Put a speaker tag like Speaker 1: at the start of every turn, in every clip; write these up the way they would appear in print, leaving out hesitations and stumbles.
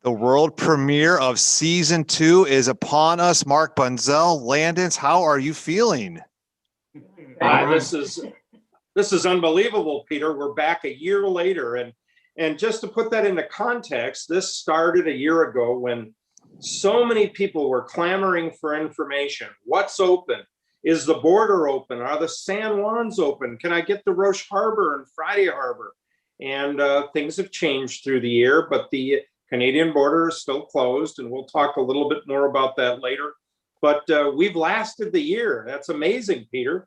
Speaker 1: The world premiere of season 2 is upon us. Mark Bunzel, Landons, how are you feeling?
Speaker 2: This is unbelievable, Peter. We're back a year later, and just to put that into context, this started a year ago when so many people were clamoring for information. What's open? Is the border open? Are the San Juans open? Can I get to Roche Harbor and Friday Harbor? And things have changed through the year, but the Canadian border is still closed, and we'll talk a little bit more about that later. But we've lasted the year. That's amazing, Peter.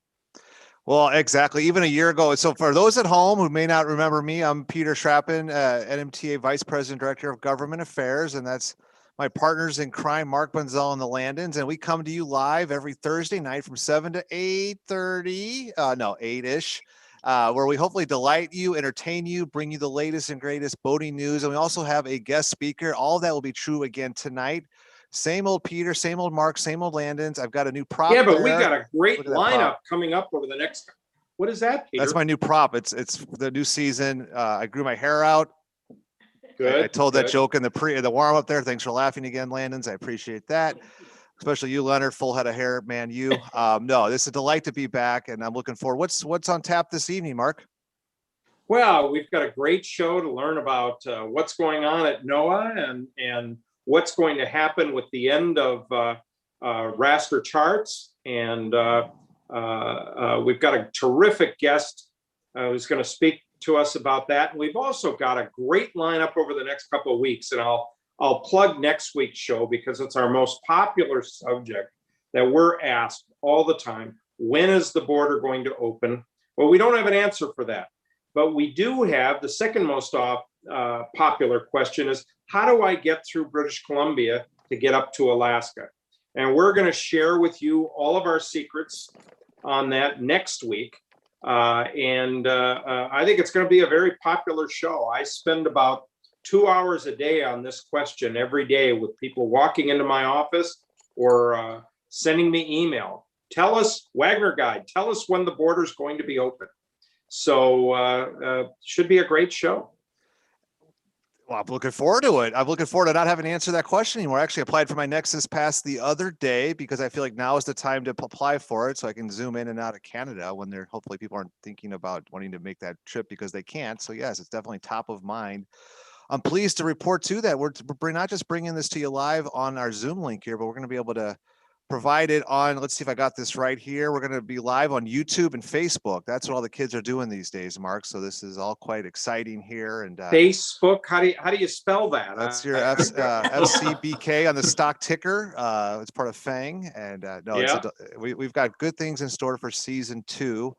Speaker 1: Well, exactly. Even a year ago. So for those at home who may not remember me, I'm Peter Schrappen, NMTA Vice President, Director of Government Affairs, and that's my partners in crime, Mark Bunzel and the Landons. And we come to you live every Thursday night from 7 to 8:30, 8-ish. Where we hopefully delight you, entertain you, bring you the latest and greatest boating news. And we also have a guest speaker. All of that will be true again tonight. Same old Peter, same old Mark, same old Landons. I've got a new prop.
Speaker 2: Yeah, but we got a great lineup coming up over the next. What is that, Peter?
Speaker 1: That's my new prop. It's the new season. I grew my hair out. Good. I told that joke in the warm up there. Thanks for laughing again, Landons. I appreciate that. Especially you, Leonard, full head of hair, man. You, no, this is a delight to be back, and I'm looking forward. What's on tap this evening, Mark?
Speaker 2: Well, we've got a great show to learn about what's going on at Noaa and what's going to happen with the end of Raster charts, and we've got a terrific guest who's going to speak to us about that. And we've also got a great lineup over the next couple of weeks, and I'll plug next week's show because it's our most popular subject that we're asked all the time. When is the border going to open? Well, we don't have an answer for that, but we do have the second most popular question is, how do I get through British Columbia to get up to Alaska? And we're going to share with you all of our secrets on that next week. I think it's going to be a very popular show. I spend about 2 hours a day on this question every day with people walking into my office or sending me email. Tell us, Waggoner Guide, tell us when the border is going to be open. So should be a great show.
Speaker 1: Well, I'm looking forward to it. I'm looking forward to not having to answer that question anymore. I actually applied for my Nexus Pass the other day because I feel like now is the time to apply for it so I can zoom in and out of Canada when hopefully people aren't thinking about wanting to make that trip because they can't. So yes, it's definitely top of mind. I'm pleased to report too that we're not just bringing this to you live on our Zoom link here, but we're going to be able to provide it on, let's see if I got this right here. We're going to be live on YouTube and Facebook. That's what all the kids are doing these days, Mark. So this is all quite exciting here. And
Speaker 2: Facebook, how do you spell that?
Speaker 1: That's your FCBK on the stock ticker. It's part of FANG. And we've got good things in store for season 2.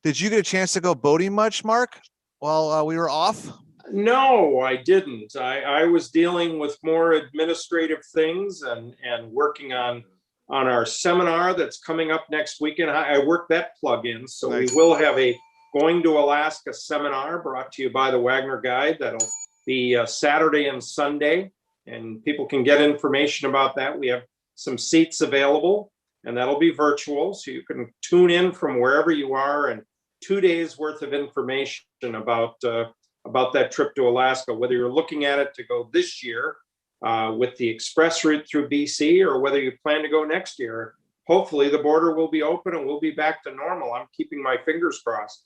Speaker 1: Did you get a chance to go boating much, Mark, while we were off?
Speaker 2: No, I didn't. I was dealing with more administrative things and working on our seminar that's coming up next weekend. I work that plug in. So nice. We will have a Going to Alaska seminar brought to you by the Waggoner Guide. That'll be Saturday and Sunday, and people can get information about that. We have some seats available, and that'll be virtual. So you can tune in from wherever you are, and 2 days worth of information about that trip to Alaska, whether you're looking at it to go this year with the express route through BC, or whether you plan to go next year. Hopefully the border will be open and we'll be back to normal. I'm keeping my fingers crossed.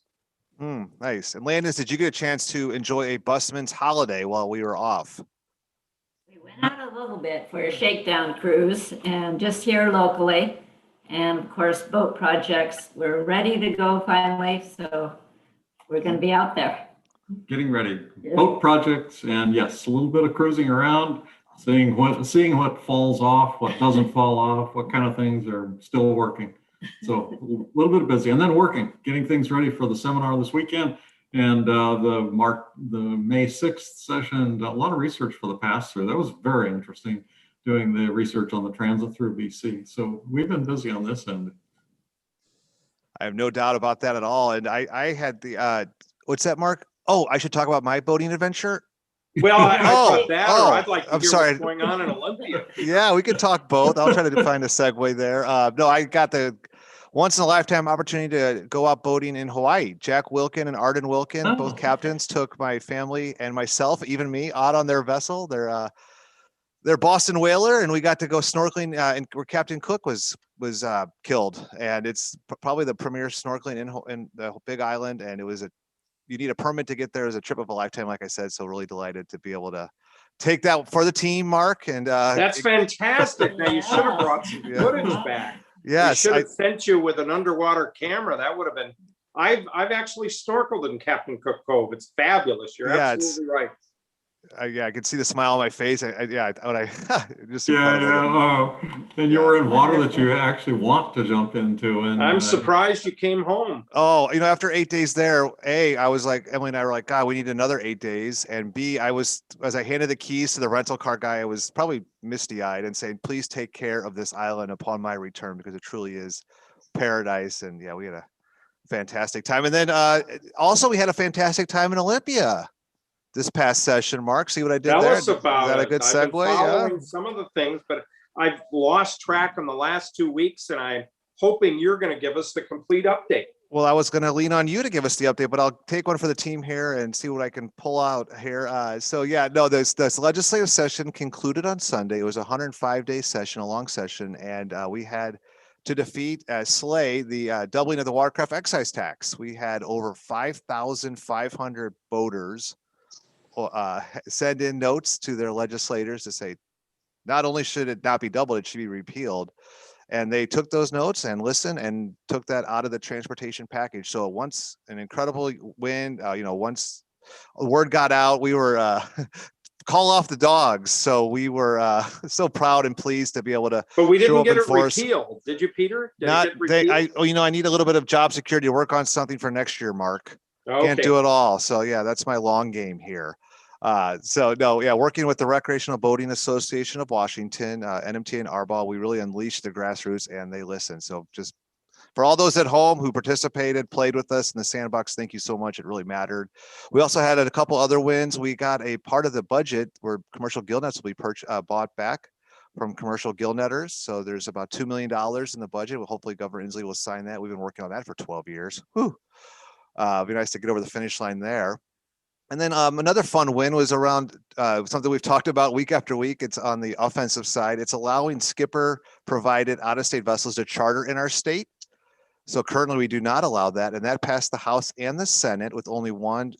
Speaker 1: Nice. And Landis, did you get a chance to enjoy a busman's holiday while we were off?
Speaker 3: We went out a little bit for a shakedown cruise and just here locally. And of course, boat projects, we're ready to go finally. So we're going to be out there.
Speaker 4: getting ready.
Speaker 3: Yeah.
Speaker 4: Boat projects, and yes, a little bit of cruising around, seeing what falls off, what doesn't fall off, what kind of things are still working. So a little bit busy, and then working, getting things ready for the seminar this weekend, and the May 6th session. A lot of research for the pass through. That was very interesting, doing the research on the transit through BC. So we've been busy on this end.
Speaker 1: I have no doubt about that at all. And I had the, what's that, Mark? Oh, I should talk about my boating adventure.
Speaker 2: Well, I
Speaker 1: Oh,
Speaker 2: thought that,
Speaker 1: oh,
Speaker 2: or I'd like to
Speaker 1: I'm
Speaker 2: hear
Speaker 1: sorry.
Speaker 2: what's going on in Olympia.
Speaker 1: Yeah, we could talk both. I'll try to find a segue there. No, I got the once in a lifetime opportunity to go out boating in Hawaii. Jack Wilkin and Arden Wilkin, both
Speaker 4: Oh.
Speaker 1: captains, took my family and myself, even me, out on their vessel. Their Boston whaler, and we got to go snorkeling. And where Captain Cook was killed, and it's probably the premier snorkeling in the Big Island. And it was you need a permit to get there. It was a trip of a lifetime, like I said. So really delighted to be able to take that for the team, Mark. And
Speaker 2: That's fantastic. Now you should have brought some
Speaker 1: Yeah.
Speaker 2: footage back. We
Speaker 1: yes,
Speaker 2: should have sent you with an underwater camera. That would have been. I've actually snorkeled in Captain Cook Cove. It's fabulous. You're
Speaker 1: Yeah,
Speaker 2: absolutely right.
Speaker 1: I could see the smile on my face. When I just
Speaker 4: Yeah,
Speaker 1: incredible.
Speaker 4: and you were in water that you actually want to jump into. And
Speaker 2: I'm surprised you came home.
Speaker 1: Oh, after 8 days there, I was like, Emily and I were like, God, we need another 8 days. And B, as I handed the keys to the rental car guy, I was probably misty eyed and saying, please take care of this island upon my return, because it truly is paradise. And yeah, we had a fantastic time. And then also we had a fantastic time in Olympia this past session. Mark, see what I did
Speaker 2: Tell
Speaker 1: there?
Speaker 2: us about
Speaker 1: Is that a
Speaker 2: it.
Speaker 1: good
Speaker 2: I've been
Speaker 1: segue? Yeah.
Speaker 2: following some of the things, but I've lost track in the last 2 weeks, and I'm hoping you're going to give us the complete update.
Speaker 1: Well, I was going to lean on you to give us the update, but I'll take one for the team here and see what I can pull out here. This legislative session concluded on Sunday. It was a 105-day session, a long session, and we had to slay the doubling of the watercraft excise tax. We had over 5,500 boaters send in notes to their legislators to say, not only should it not be doubled, it should be repealed. And they took those notes and listened and took that out of the transportation package. So once an incredible win, once a word got out, we were call off the dogs. So we were so proud and pleased to be able to.
Speaker 2: But we
Speaker 1: show
Speaker 2: didn't
Speaker 1: up
Speaker 2: get
Speaker 1: in
Speaker 2: it
Speaker 1: force.
Speaker 2: repealed, did you, Peter? Did
Speaker 1: Not
Speaker 2: it get repealed?
Speaker 1: I need a little bit of job security to work on something for next year, Mark. Can't
Speaker 2: Okay.
Speaker 1: do it all. So yeah, that's my long game here. Working with the Recreational Boating Association of Washington, NMTA and RBAW, we really unleashed the grassroots and they listened. So just for all those at home who participated, played with us in the sandbox, thank you so much. It really mattered. We also had a couple other wins. We got a part of the budget where commercial gill nets will be bought back from commercial gill netters. So there's about $2 million in the budget. Well, hopefully Governor Inslee will sign that. We've been working on that for 12 years. Whew. It'd be nice to get over the finish line there. And then another fun win was around something we've talked about week after week. It's on the offensive side. It's allowing skipper provided out-of-state vessels to charter in our state. So currently we do not allow that. And that passed the House and the Senate with only one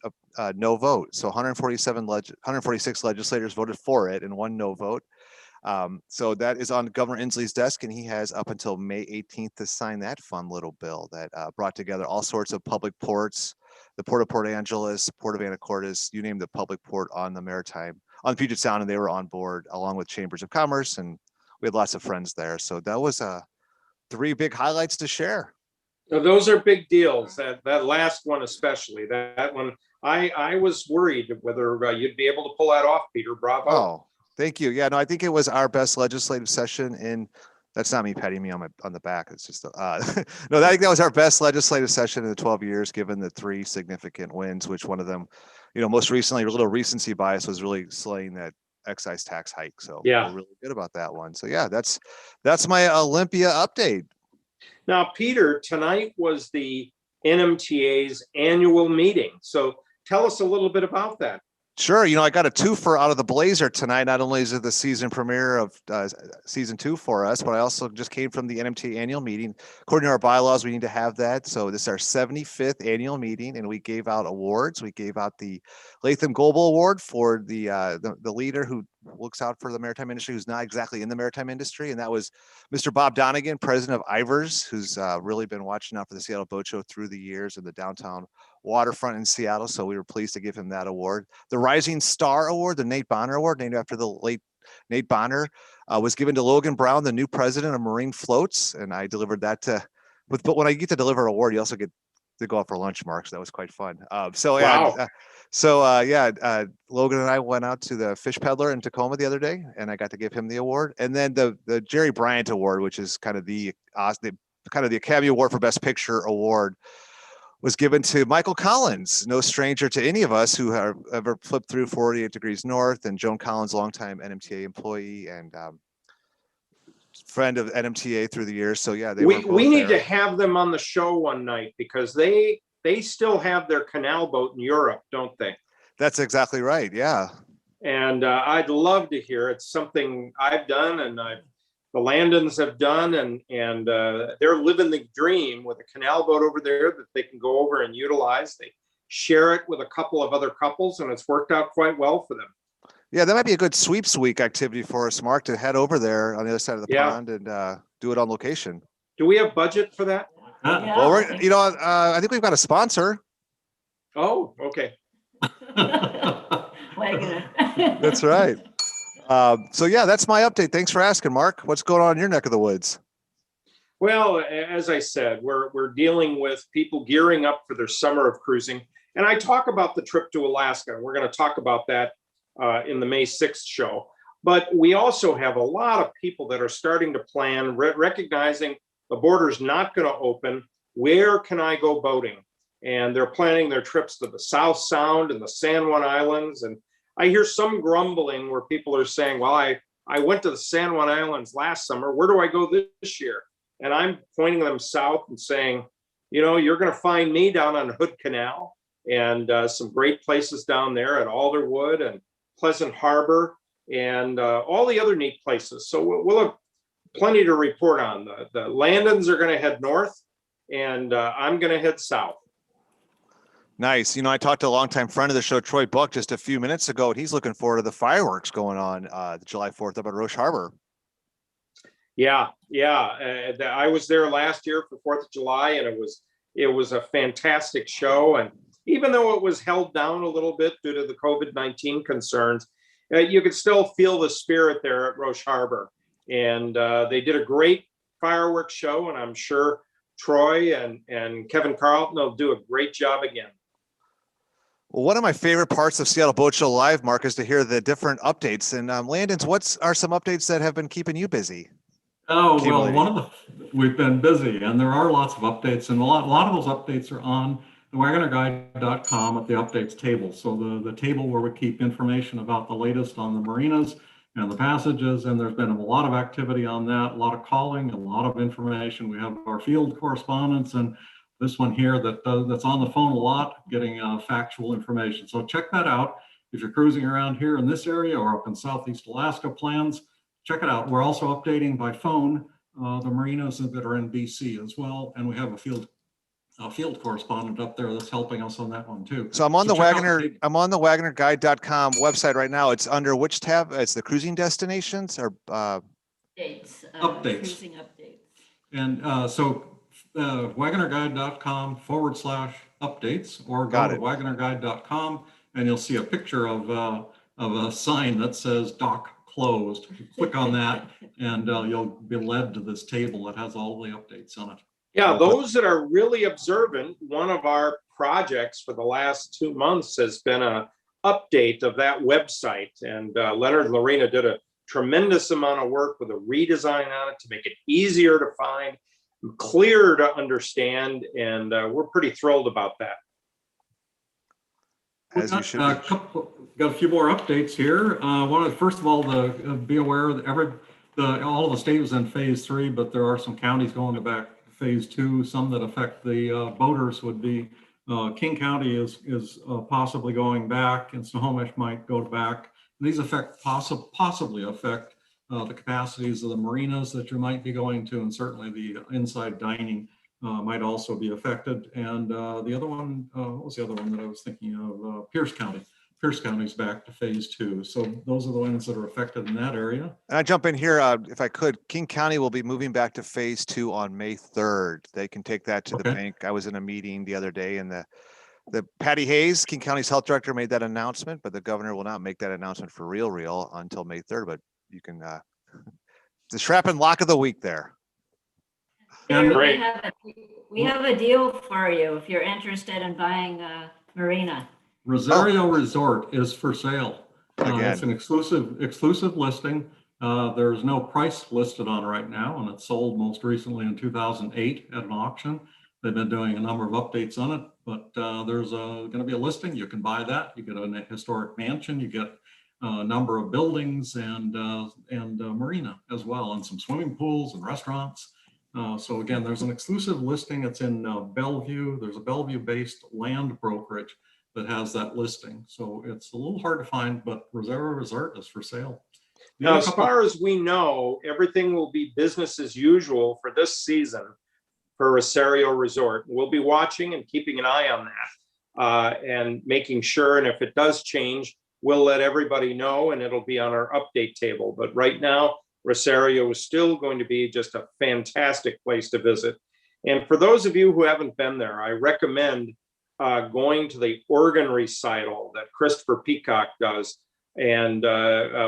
Speaker 1: no vote. So 146 legislators voted for it and one no vote. So that is on Governor Inslee's desk, and he has up until May 18th to sign that fun little bill that brought together all sorts of public ports, the Port of Port Angeles, Port of Anacortes, you name the public port on the Puget Sound, and they were on board along with chambers of commerce, and we had lots of friends there. So that was 3 big highlights to share.
Speaker 2: Now, those are big deals. That last one especially. That one, I was worried whether you'd be able to pull that off, Peter. Bravo.
Speaker 1: Oh, thank you. Yeah, no, I think it was our best legislative session in. That's not me patting me on the back. It's just I think that was our best legislative session in the 12 years, given the 3 significant wins, which one of them, most recently, a little recency bias was really slaying that excise tax hike. So
Speaker 2: yeah,
Speaker 1: we're really good about that one. So yeah, that's my Olympia update.
Speaker 2: Now, Peter, tonight was the NMTA's annual meeting. So tell us a little bit about that.
Speaker 1: Sure. I got a twofer out of the Blazer tonight. Not only is it the season premiere of season 2 for us, but I also just came from the NMTA annual meeting. According to our bylaws, we need to have that. So this is our 75th annual meeting, and we gave out awards. We gave out the Latham Goebel Award for the leader who looks out for the maritime industry, who's not exactly in the maritime industry. And that was Mr. Bob Donegan, president of Ivers, who's really been watching out for the Seattle Boat Show through the years and the downtown waterfront in Seattle. So we were pleased to give him that award. The Rising Star Award, the Nate Bonner Award, named after the late Nate Bonner, was given to Logan Brown, the new president of Marine Floats. And I delivered that but when I get to deliver an award, you also get to go out for lunch, Mark. So that was quite fun.
Speaker 2: Wow.
Speaker 1: Logan and I went out to the Fish Peddler in Tacoma the other day, and I got to give him the award. And then the Jerry Bryant Award, which is kind of the Academy Award for Best Picture award, was given to Michael Collins, no stranger to any of us who have ever flipped through 48 Degrees North, and Joan Collins, longtime NMTA employee and friend of NMTA through the years. So yeah,
Speaker 2: we need to have them on the show one night, because they still have their canal boat in Europe, don't they?
Speaker 1: That's exactly right. Yeah.
Speaker 2: And I'd love to hear. It's something I've done, and the Landons have done, and they're living the dream with a canal boat over there that they can go over and utilize. They share it with a couple of other couples, and it's worked out quite well for them.
Speaker 1: Yeah, that might be a good sweeps week activity for us, Mark, to head over there on the other side of the pond and do it on location.
Speaker 2: Do we have budget for that?
Speaker 3: Yeah.
Speaker 1: Well, I think we've got a sponsor.
Speaker 2: Oh, okay.
Speaker 3: Waggoner.
Speaker 1: That's right. So yeah, that's my update. Thanks for asking, Mark. What's going on in your neck of the woods?
Speaker 2: Well, as I said, we're dealing with people gearing up for their summer of cruising. And I talk about the trip to Alaska. We're going to talk about that in the May 6th show. But we also have a lot of people that are starting to plan, recognizing the border's not going to open. Where can I go boating? And they're planning their trips to the South Sound and the San Juan Islands. And I hear some grumbling where people are saying, well, I went to the San Juan Islands last summer. Where do I go this year? And I'm pointing them south and saying, you're going to find me down on Hood Canal, and some great places down there at Alderwood and Pleasant Harbor, and all the other neat places. So we'll have plenty to report on. The Landons are going to head north, and I'm going to head south.
Speaker 1: Nice. I talked to a longtime friend of the show, Troy Buck, just a few minutes ago, and he's looking forward to the fireworks going on July 4th up at Roche Harbor.
Speaker 2: Yeah. I was there last year for 4th of July, and it was a fantastic show. And even though it was held down a little bit due to the COVID-19 concerns, you could still feel the spirit there at Roche Harbor. And they did a great fireworks show, and I'm sure Troy and Kevin Carlton will do a great job again.
Speaker 1: Well, one of my favorite parts of Seattle Boat Show Live, Mark, is to hear the different updates. And Landons, what are some updates that have been keeping you busy?
Speaker 4: Oh, well, we've been busy, and there are lots of updates, and a lot of those updates are on the waggonerguide.com at the updates table. So the table where we keep information about the latest on the marinas and the passages, and there's been a lot of activity on that, a lot of calling, a lot of information. We have our field correspondents, and this one here that's on the phone a lot, getting factual information. So check that out. If you're cruising around here in this area or up in Southeast Alaska plans, check it out. We're also updating by phone the marinas that are in BC as well, and we have a field correspondent up there that's helping us on that one too.
Speaker 1: So I'm on the waggonerguide.com website right now. It's under which tab? It's the cruising destinations or
Speaker 3: Updates.
Speaker 4: Updates.
Speaker 3: Cruising updates.
Speaker 4: And waggonerguide.com/updates, or go to waggonerguide.com, and you'll see a picture of a sign that says dock closed. Click on that, and you'll be led to this table that has all the updates on it.
Speaker 2: Yeah, those that are really observant, one of our projects for the last 2 months has been a update of that website. And Leonard and Lorena did a tremendous amount of work with a redesign on it to make it easier to find, clearer to understand, and we're pretty thrilled about that.
Speaker 1: As you should
Speaker 4: Got a few more updates here. First of all, be aware that all of the state was in phase 3, but there are some counties going to back phase 2. Some that affect the boaters would be King County is possibly going back, and Snohomish might go back. These possibly affect the capacities of the marinas that you might be going to, and certainly the inside dining might also be affected. And the other one, what was the other one that I was thinking of? Pierce County Pierce County's back to phase 2. So those are the ones that are affected in that area.
Speaker 1: And I jump in here, if I could. King County will be moving back to phase 2 on May 3rd. They can take that to the
Speaker 4: Okay.
Speaker 1: bank. I was in a meeting the other day, and the Patty Hayes, King County's health director, made that announcement, but the governor will not make that announcement for real until May 3rd. But you can the Shrap and Lock of the week there.
Speaker 4: And
Speaker 2: Great.
Speaker 3: We have a deal for you if you're interested in buying a marina.
Speaker 4: Rosario Resort is for sale. It's
Speaker 1: Again.
Speaker 4: an exclusive listing. There's no price listed on it right now, and it sold most recently in 2008 at an auction. They've been doing a number of updates on it, but there's going to be a listing. You can buy that. You get a historic mansion. You get a number of buildings and a marina as well, and some swimming pools and restaurants. So again, there's an exclusive listing. It's in Bellevue. There's a Bellevue-based land brokerage that has that listing. So it's a little hard to find, but Rosario Resort is for sale.
Speaker 2: Now, as far as we know, everything will be business as usual for this season for Rosario Resort. We'll be watching and keeping an eye on that and making sure. And if it does change, we'll let everybody know and it'll be on our update table. But right now, Rosario is still going to be just a fantastic place to visit. And for those of you who haven't been there, I recommend going to the organ recital that Christopher Peacock does, and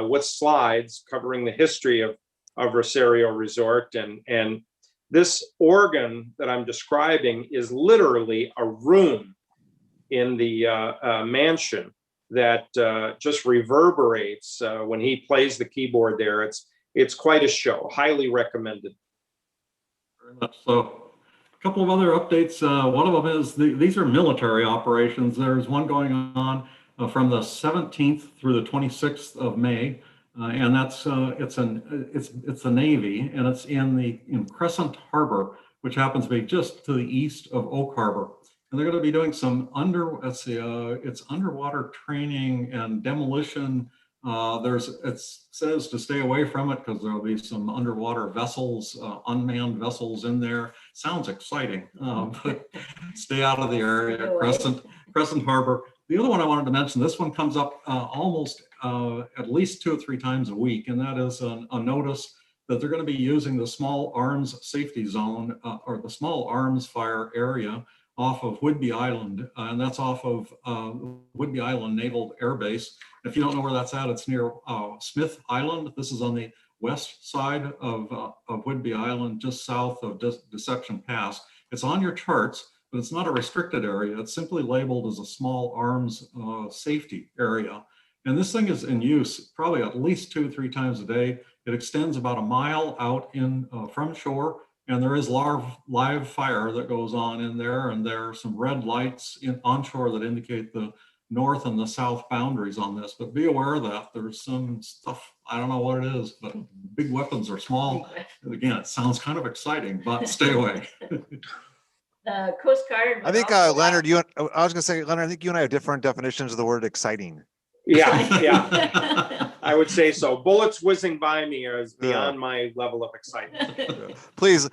Speaker 2: with slides covering the history of Rosario Resort. And this organ that I'm describing is literally a room in the mansion that just reverberates when he plays the keyboard there. It's quite a show. Highly recommended.
Speaker 4: Very much so. A couple of other updates. One of them is these are military operations. There's one going on from the 17th through the 26th of May, and that's it's the Navy, and it's in Crescent Harbor, which happens to be just to the east of Oak Harbor. And they're going to be doing some it's underwater training and demolition. It says to stay away from it because there'll be some underwater vessels, unmanned vessels in there. Sounds exciting, but stay out of the area. Crescent Harbor. The other one I wanted to mention, this one comes up almost at least 2 or 3 times a week, and that is a notice that they're going to be using the small arms safety zone or the small arms fire area off of Whidbey Island, and that's off of Whidbey Island Naval Air Base. If you don't know where that's at, it's near Smith Island. This is on the west side of Whidbey Island, just south of Deception Pass. It's on your charts, but it's not a restricted area. It's simply labeled as a small arms safety area. And this thing is in use probably at least 2 or 3 times a day. It extends about a mile out from shore. And there is live fire that goes on in there, and there are some red lights onshore that indicate the north and the south boundaries on this. But be aware of that. There's some stuff, I don't know what it is, but big weapons are small. And again, it sounds kind of exciting, but stay away.
Speaker 3: The Coast Guard.
Speaker 1: I think Leonard, I was gonna say, Leonard, I think you and I have different definitions of the word exciting.
Speaker 2: Yeah. I would say so. Bullets whizzing by me is beyond my level of excitement.
Speaker 1: Please,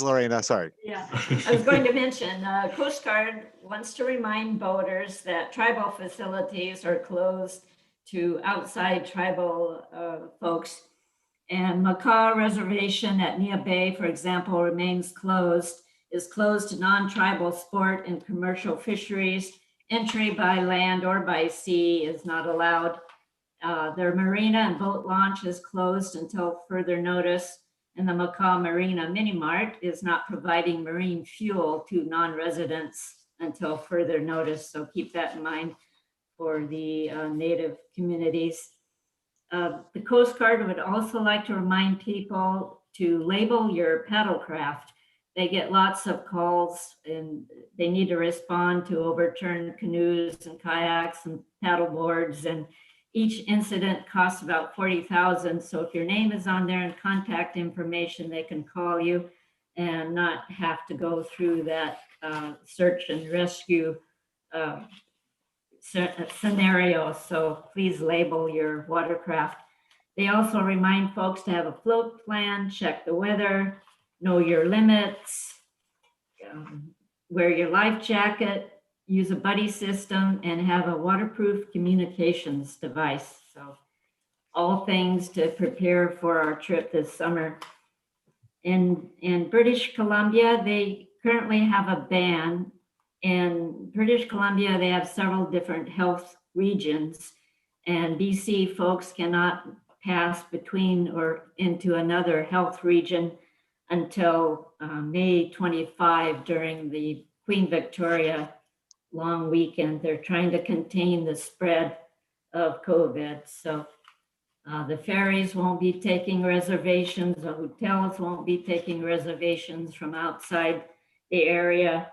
Speaker 1: Lorena, sorry.
Speaker 3: Yeah, I was going to mention, Coast Guard wants to remind boaters that tribal facilities are closed to outside tribal folks. And Macaw Reservation at Nia Bay, for example, is closed to non-tribal sport and commercial fisheries. Entry by land or by sea is not allowed. Their marina and boat launch is closed until further notice. And the Macaw Marina Mini Mart is not providing marine fuel to non-residents until further notice. So keep that in mind for the native communities. The Coast Guard would also like to remind people to label your paddlecraft. They get lots of calls and they need to respond to overturned canoes and kayaks and paddle boards, and each incident costs about $40,000. So if your name is on there and contact information, they can call you and not have to go through that search and rescue scenario. So please label your watercraft. They also remind folks to have a float plan, check the weather, know your limits, wear your life jacket, use a buddy system, and have a waterproof communications device. So all things to prepare for our trip this summer. In British Columbia, they currently have a ban. In British Columbia, they have several different health regions, and BC folks cannot pass between or into another health region until May 25 during the Queen Victoria long weekend. They're trying to contain the spread of COVID. So the ferries won't be taking reservations, the hotels won't be taking reservations from outside the area.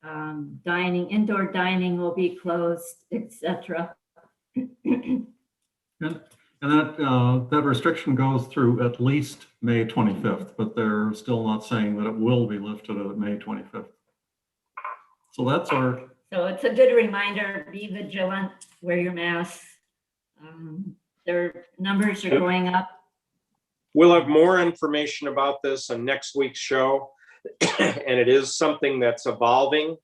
Speaker 3: Indoor dining will be closed, etc.
Speaker 4: And that restriction goes through at least May 25th, but they're still not saying that it will be lifted at May 25th. So that's our.
Speaker 3: So it's a good reminder, be vigilant, wear your masks. Their numbers are going up.
Speaker 2: We'll have more information about this on next week's show. And it is something that's evolving.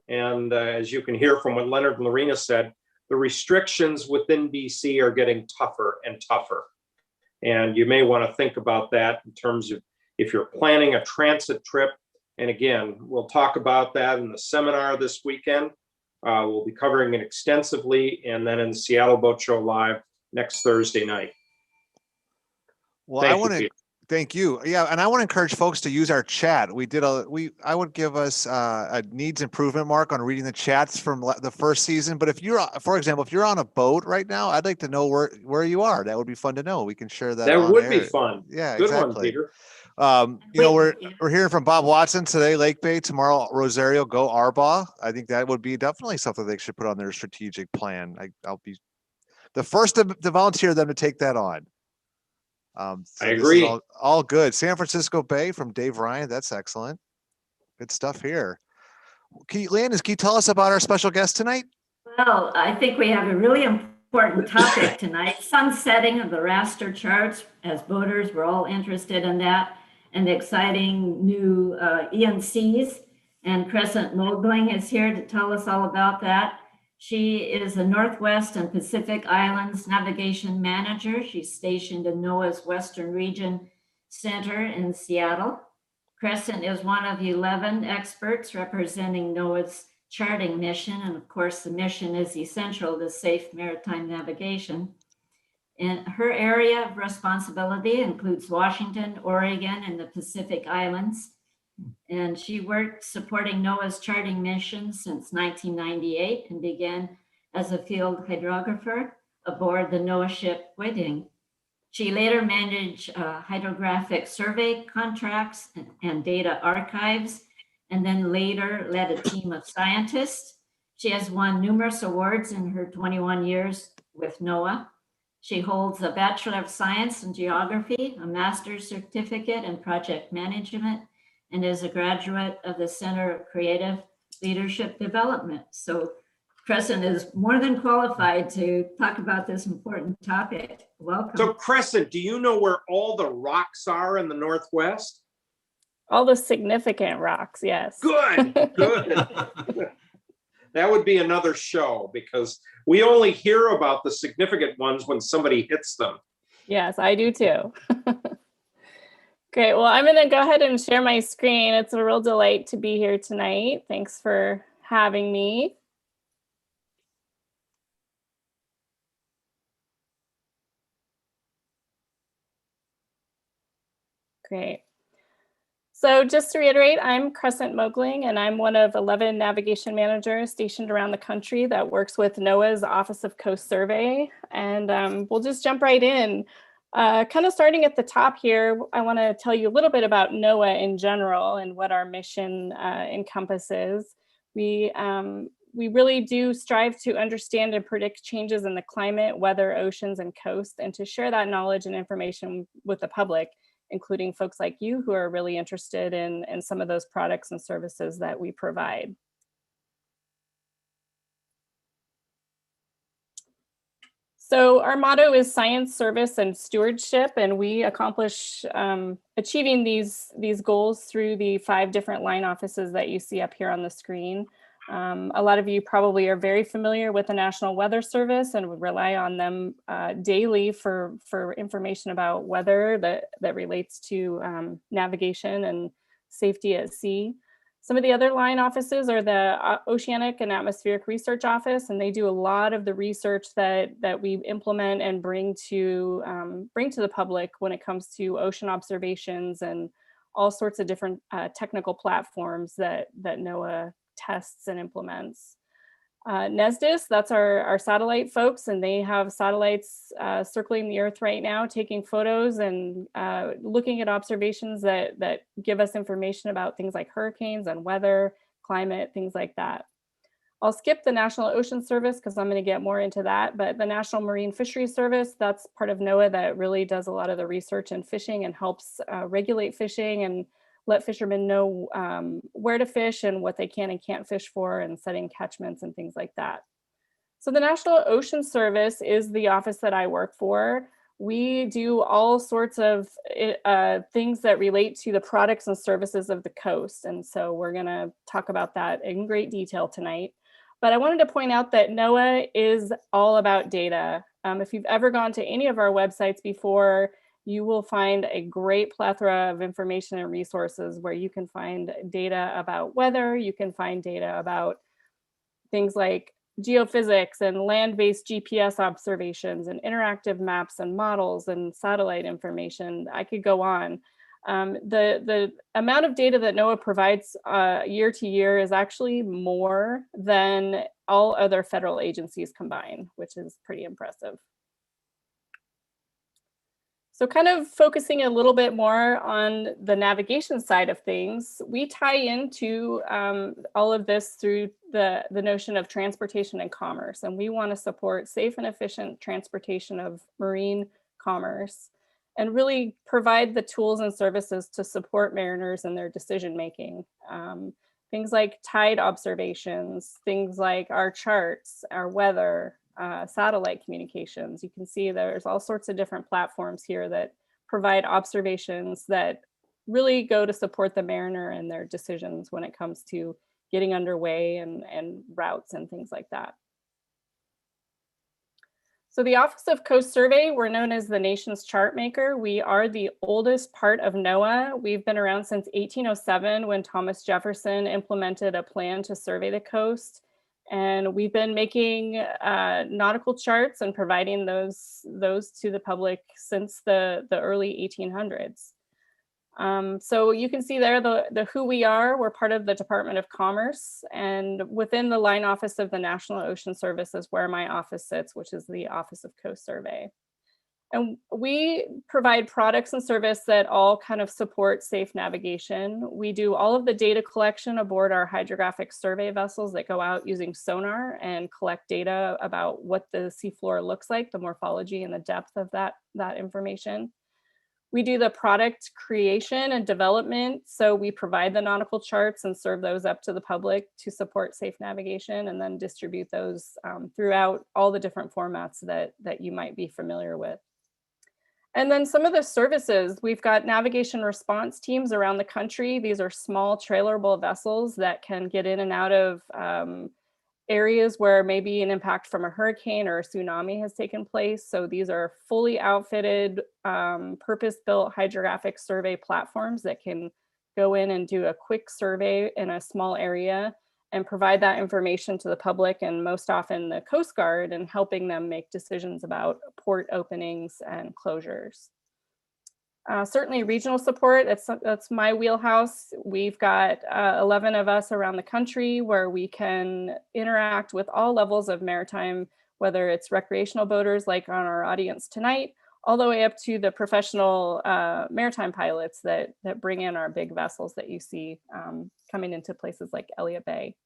Speaker 2: And as you can hear from what Leonard and Lorena said, the restrictions within BC are getting tougher and tougher. And you may want to think about that in terms of if you're planning a transit trip. And again, we'll talk about that in the seminar this weekend. We'll be covering it extensively, and then in the Seattle Boat Show Live next Thursday night.
Speaker 1: Well, I want to thank you. Yeah, and I want to encourage folks to use our chat. I would give us a needs improvement mark on reading the chats from the first season. But if you're, for example, if you're on a boat right now, I'd like to know where you are. That would be fun to know. We can share that.
Speaker 2: That would be fun.
Speaker 1: Yeah,
Speaker 2: good
Speaker 1: exactly.
Speaker 2: one, Peter.
Speaker 1: We're hearing from Bob Watson today, Lake Bay, tomorrow, Rosario, go Arbaugh. I think that would be definitely something they should put on their strategic plan. I'll be the first to volunteer them to take that on. So
Speaker 2: I agree.
Speaker 1: All good. San Francisco Bay from Dave Ryan. That's excellent. Good stuff here. Landis, can you tell us about our special guest tonight?
Speaker 3: Well, I think we have a really important topic tonight. Sunsetting of the raster charts. As boaters, we're all interested in that. And the exciting new ENCs. And Crescent Moegling is here to tell us all about that. She is a Northwest and Pacific Islands navigation manager. She's stationed in NOAA's Western Region Center in Seattle. Crescent is one of 11 experts representing NOAA's charting mission. And of course, the mission is essential to safe maritime navigation. And her area of responsibility includes Washington, Oregon, and the Pacific Islands. And she worked supporting NOAA's charting mission since 1998 and began as a field hydrographer aboard the NOAA ship Wedding. She later managed hydrographic survey contracts and data archives, and then later led a team of scientists. She has won numerous awards in her 21 years with NOAA. She holds a Bachelor of Science in Geography, a Master's Certificate in Project Management, and is a graduate of the Center of Creative Leadership Development. So Crescent is more than qualified to talk about this important topic. Welcome.
Speaker 2: So Crescent, do you know where all the rocks are in the Northwest?
Speaker 5: All the significant rocks, yes.
Speaker 2: Good, good. That would be another show because we only hear about the significant ones when somebody hits them.
Speaker 5: Yes, I do too. Great. Well, I'm going to go ahead and share my screen. It's a real delight to be here tonight. Thanks for having me. Great. So just to reiterate, I'm Crescent Moegling, and I'm one of 11 navigation managers stationed around the country that works with NOAA's Office of Coast Survey. And we'll just jump right in. Kind of starting at the top here, I want to tell you a little bit about NOAA in general and what our mission encompasses. We really do strive to understand and predict changes in the climate, weather, oceans, and coast, and to share that knowledge and information with the public, including folks like you who are really interested in some of those products and services that we provide. So our motto is science, service, and stewardship, and we accomplish achieving these goals through the 5 different line offices that you see up here on the screen. A lot of you probably are very familiar with the National Weather Service and would rely on them daily for information about weather that relates to navigation and safety at sea. Some of the other line offices are the Oceanic and Atmospheric Research Office, and they do a lot of the research that we implement and bring to the public when it comes to ocean observations and all sorts of different technical platforms that NOAA tests and implements. NESDIS, that's our satellite folks, and they have satellites circling the Earth right now, taking photos and looking at observations that give us information about things like hurricanes and weather, climate, things like that. I'll skip the National Ocean Service because I'm going to get more into that, but the National Marine Fisheries Service, that's part of NOAA that really does a lot of the research in fishing and helps regulate fishing and let fishermen know where to fish and what they can and can't fish for, and setting catchments and things like that. So the National Ocean Service is the office that I work for. We do all sorts of things that relate to the products and services of the coast. And so we're gonna talk about that in great detail tonight. But I wanted to point out that NOAA is all about data. If you've ever gone to any of our websites before, you will find a great plethora of information and resources where you can find data about weather, you can find data about things like geophysics and land-based GPS observations and interactive maps and models and satellite information. I could go on. The amount of data that NOAA provides year to year is actually more than all other federal agencies combined, which is pretty impressive. So kind of focusing a little bit more on the navigation side of things, we tie into all of this through the notion of transportation and commerce. And we want to support safe and efficient transportation of marine commerce and really provide the tools and services to support mariners in their decision making. Things like tide observations, things like our charts, our weather, satellite communications. You can see there's all sorts of different platforms here that provide observations that really go to support the mariner and their decisions when it comes to getting underway and routes and things like that. So the Office of Coast Survey, we're known as the nation's chart maker. We are the oldest part of NOAA. We've been around since 1807 when Thomas Jefferson implemented a plan to survey the coast. And we've been making nautical charts and providing those to the public since the early 1800s. So you can see there the who we are. We're part of the Department of Commerce, and within the line office of the National Ocean Service is where my office sits, which is the Office of Coast Survey. And we provide products and service that all kind of support safe navigation. We do all of the data collection aboard our hydrographic survey vessels that go out using sonar and collect data about what the seafloor looks like, the morphology and the depth of that information. We do the product creation and development. So we provide the nautical charts and serve those up to the public to support safe navigation, and then distribute those throughout all the different formats that you might be familiar with. And then some of the services, we've got navigation response teams around the country. These are small trailerable vessels that can get in and out of areas where maybe an impact from a hurricane or a tsunami has taken place. So these are fully outfitted, purpose-built hydrographic survey platforms that can go in and do a quick survey in a small area and provide that information to the public, and most often the Coast Guard, and helping them make decisions about port openings and closures. Certainly regional support, that's my wheelhouse. We've got 11 of us around the country where we can interact with all levels of maritime, whether it's recreational boaters like on our audience tonight, all the way up to the professional maritime pilots that bring in our big vessels that you see coming into places like Elliott Bay.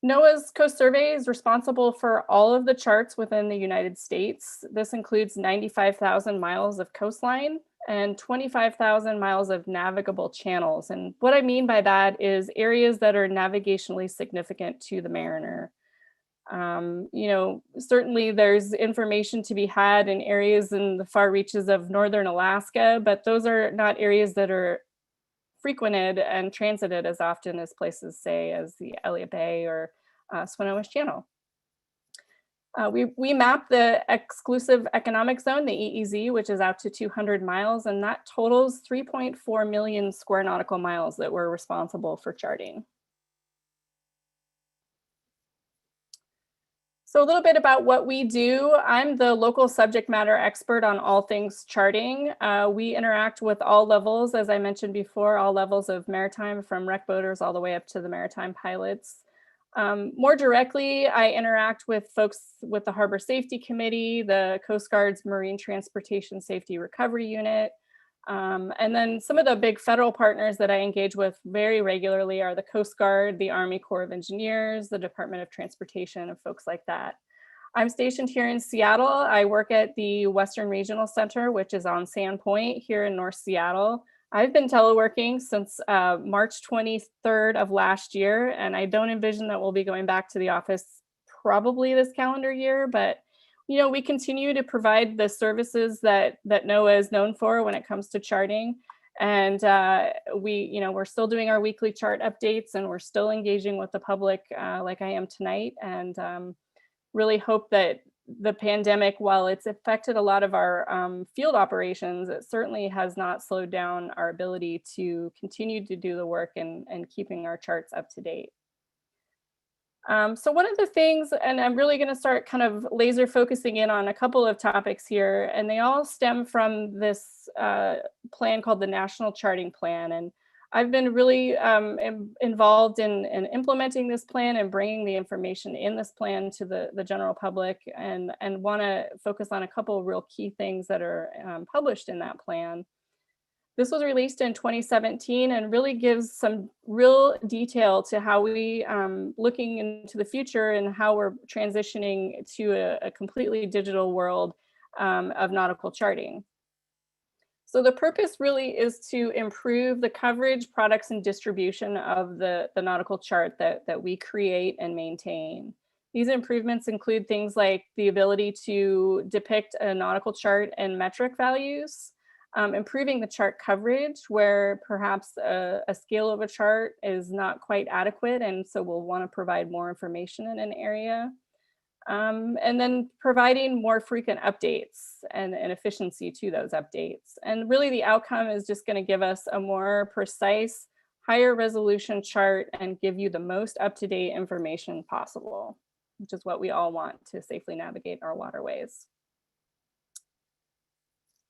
Speaker 5: NOAA's Coast Survey is responsible for all of the charts within the United States. This includes 95,000 miles of coastline and 25,000 miles of navigable channels. And what I mean by that is areas that are navigationally significant to the mariner. You know, certainly there's information to be had in areas in the far reaches of northern Alaska, but those are not areas that are frequented and transited as often as places, say, as the Elliott Bay or Swinomish Channel. We mapped the exclusive economic zone, the EEZ, which is out to 200 miles, and that totals 3.4 million square nautical miles that we're responsible for charting. So a little bit about what we do. I'm the local subject matter expert on all things charting. We interact with all levels, as I mentioned before, all levels of maritime, from wreck boaters all the way up to the maritime pilots. More directly, I interact with folks with the Harbor Safety Committee, the Coast Guard's Marine Transportation Safety Recovery Unit, and then some of the big federal partners that I engage with very regularly are the Coast Guard, the Army Corps of Engineers, the Department of Transportation, and folks like that. I'm stationed here in Seattle. I work at the Western Regional Center, which is on Sand Point here in North Seattle. I've been teleworking since March 23rd of last year, and I don't envision that we'll be going back to the office probably this calendar year, but you know, we continue to provide the services that NOAA is known for when it comes to charting. And we're still doing our weekly chart updates, and we're still engaging with the public like I am tonight, and really hope that the pandemic, while it's affected a lot of our field operations, it certainly has not slowed down our ability to continue to do the work and keeping our charts up to date. So one of the things, and I'm really going to start kind of laser focusing in on a couple of topics here, and they all stem from this plan called the National Charting Plan. And I've been really involved in implementing this plan and bringing the information in this plan to the general public, and want to focus on a couple of real key things that are published in that plan. This was released in 2017 and really gives some real detail to how we looking into the future and how we're transitioning to a completely digital world of nautical charting. So the purpose really is to improve the coverage, products, and distribution of the nautical chart that we create and maintain. These improvements include things like the ability to depict a nautical chart and metric values, improving the chart coverage where perhaps a scale of a chart is not quite adequate, and so we'll want to provide more information in an area. And then providing more frequent updates and efficiency to those updates. And really the outcome is just going to give us a more precise, higher resolution chart and give you the most up-to-date information possible, which is what we all want to safely navigate our waterways.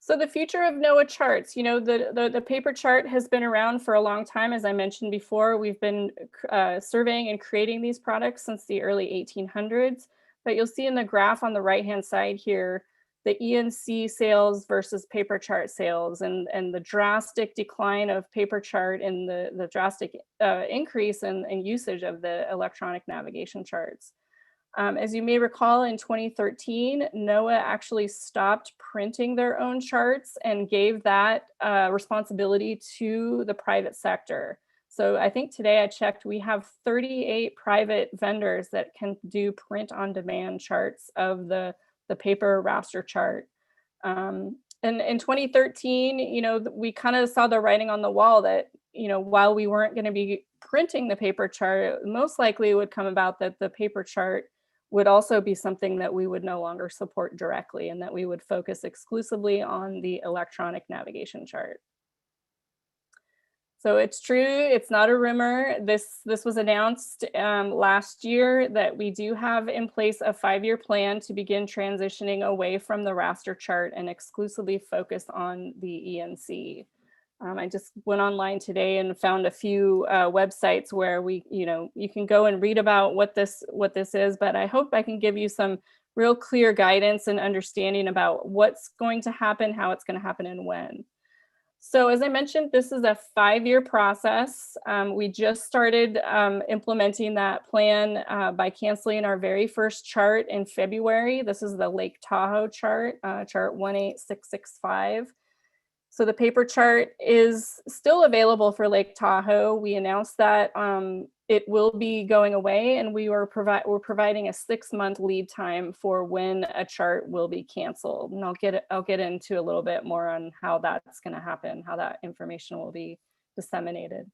Speaker 5: So the future of NOAA charts, you know, the paper chart has been around for a long time. As I mentioned before, we've been surveying and creating these products since the early 1800s. But you'll see in the graph on the right-hand side here, the ENC sales versus paper chart sales, and the drastic decline of paper chart and the drastic increase in usage of the electronic navigation charts. As you may recall, in 2013, NOAA actually stopped printing their own charts and gave that responsibility to the private sector. So I think today I checked, we have 38 private vendors that can do print on demand charts of the paper raster chart. And in 2013, you know, we kind of saw the writing on the wall that, you know, while we weren't going to be printing the paper chart, most likely it would come about that the paper chart would also be something that we would no longer support directly, and that we would focus exclusively on the electronic navigation chart. So it's true, it's not a rumor. This was announced last year that we do have in place a 5-year plan to begin transitioning away from the raster chart and exclusively focus on the ENC. I just went online today and found a few websites where you can go and read about what this is, but I hope I can give you some real clear guidance and understanding about what's going to happen, how it's going to happen, and when. So as I mentioned, this is a 5-year process. We just started implementing that plan by canceling our very first chart in February. This is the Lake Tahoe chart, chart 18665. So the paper chart is still available for Lake Tahoe. We announced that it will be going away, and we're providing a 6-month lead time for when a chart will be canceled. And I'll get into a little bit more on how that's going to happen, how that information will be disseminated.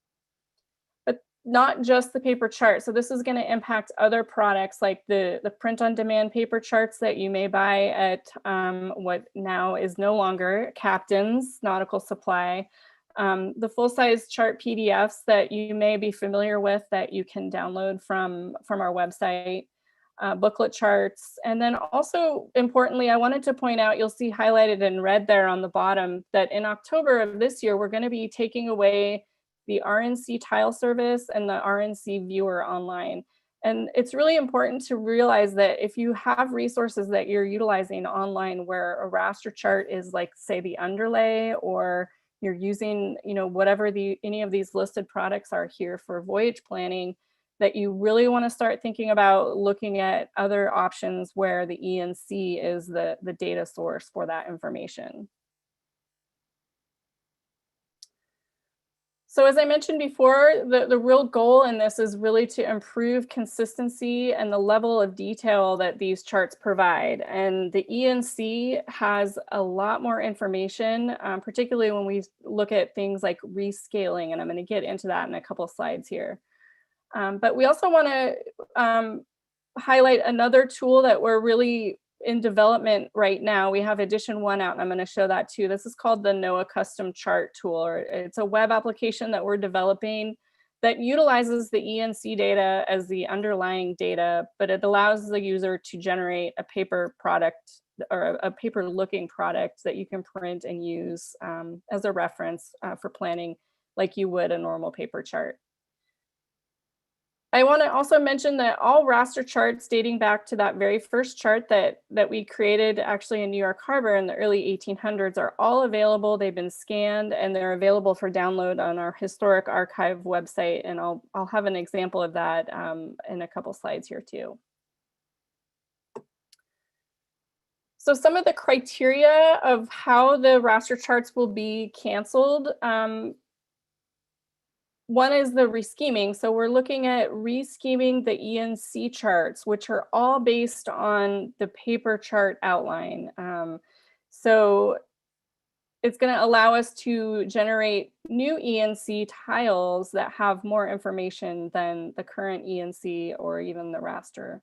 Speaker 5: But not just the paper chart. So this is going to impact other products like the print-on-demand paper charts that you may buy at what now is no longer Captain's Nautical Supply. The full-size chart PDFs that you may be familiar with that you can download from our website, booklet charts. And then also importantly, I wanted to point out, you'll see highlighted in red there on the bottom, that in October of this year, we're going to be taking away the RNC tile service and the RNC viewer online. And it's really important to realize that if you have resources that you're utilizing online where a raster chart is like, say, the underlay, or you're using, whatever any of these listed products are here for voyage planning, that you really want to start thinking about looking at other options where the ENC is the data source for that information. So as I mentioned before, the real goal in this is really to improve consistency and the level of detail that these charts provide. And the ENC has a lot more information, particularly when we look at things like rescaling, and I'm going to get into that in a couple of slides here. But we also want to highlight another tool that we're really in development right now. We have edition 1 out, and I'm going to show that too. This is called the Noaa Custom Chart Tool. It's a web application that we're developing that utilizes the ENC data as the underlying data, but it allows the user to generate a paper product or a paper looking product that you can print and use as a reference for planning like you would a normal paper chart. I want to also mention that all raster charts dating back to that very first chart that we created actually in New York Harbor in the early 1800s are all available. They've been scanned and they're available for download on our historic archive website. And I'll have an example of that in a couple slides here too. So some of the criteria of how the raster charts will be canceled. One is the rescheming. So we're looking at rescheming the ENC charts, which are all based on the paper chart outline. So it's going to allow us to generate new ENC tiles that have more information than the current ENC or even the raster.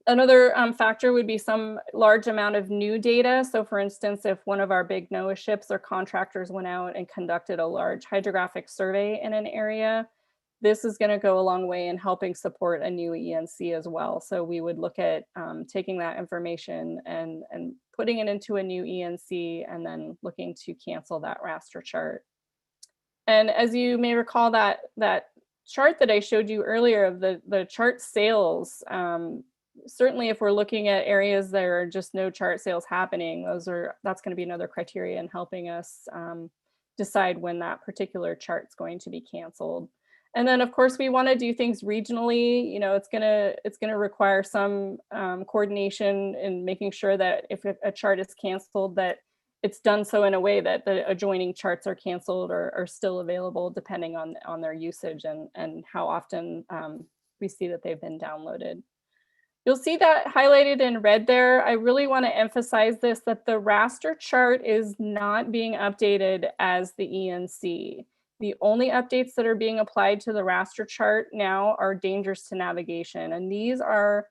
Speaker 5: Another factor would be some large amount of new data. So for instance, if one of our big NOAA ships or contractors went out and conducted a large hydrographic survey in an area, this is going to go a long way in helping support a new ENC as well. So we would look at taking that information and putting it into a new ENC and then looking to cancel that raster chart. And as you may recall, that chart that I showed you earlier of the chart sales, certainly if we're looking at areas that are just no chart sales happening, that's going to be another criteria in helping us decide when that particular chart's going to be canceled. And then of course we want to do things regionally. It's going to require some coordination in making sure that if a chart is canceled, that it's done so in a way that the adjoining charts are canceled or are still available depending on their usage and how often we see that they've been downloaded. You'll see that highlighted in red there. I really want to emphasize this, that the raster chart is not being updated as the ENC. The only updates that are being applied to the raster chart now are dangers to navigation. And these are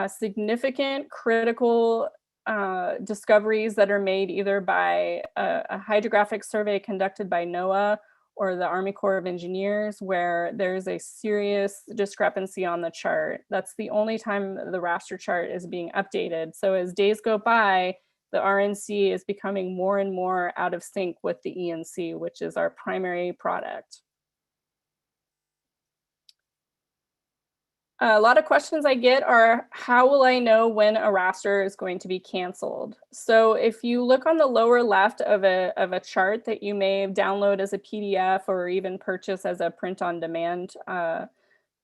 Speaker 5: significant, critical discoveries that are made either by a hydrographic survey conducted by NOAA or the Army Corps of Engineers, where there's a serious discrepancy on the chart. That's the only time the raster chart is being updated. So as days go by, the RNC is becoming more and more out of sync with the ENC, which is our primary product. A lot of questions I get are, how will I know when a raster is going to be canceled? So if you look on the lower left of a chart that you may download as a PDF or even purchase as a print-on-demand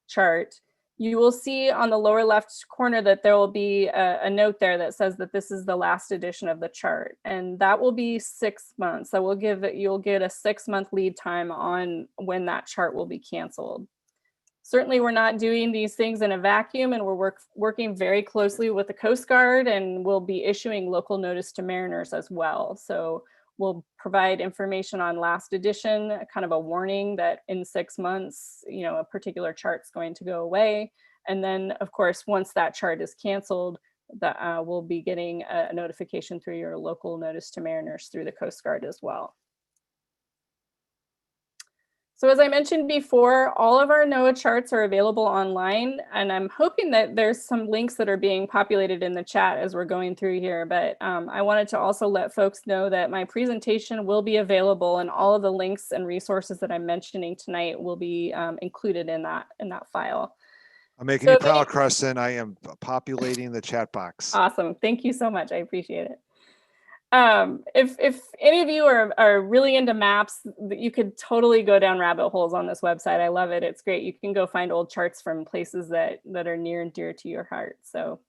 Speaker 5: chart, you will see on the lower left corner that there will be a note there that says that this is the last edition of the chart. And that will be 6 months. So you'll get a 6-month lead time on when that chart will be canceled. Certainly, we're not doing these things in a vacuum, and we're working very closely with the Coast Guard, and we'll be issuing local notice to mariners as well. So We'll provide information on last edition, kind of a warning that in 6 months, a particular chart's going to go away. And then, of course, once that chart is canceled, we'll be getting a notification through your local notice to mariners through the Coast Guard as well. So as I mentioned before, all of our NOAA charts are available online, and I'm hoping that there's some links that are being populated in the chat as we're going through here, but I wanted to also let folks know that my presentation will be available, and all of the links and resources that I'm mentioning tonight will be included in that file.
Speaker 1: I'm making you proud, Crescent. I am populating the chat box.
Speaker 5: Awesome. Thank you so much. I appreciate it. If any of you are really into maps, you could totally go down rabbit holes on this website. I love it. It's great. You can go find old charts from places that are near and dear to your heart. So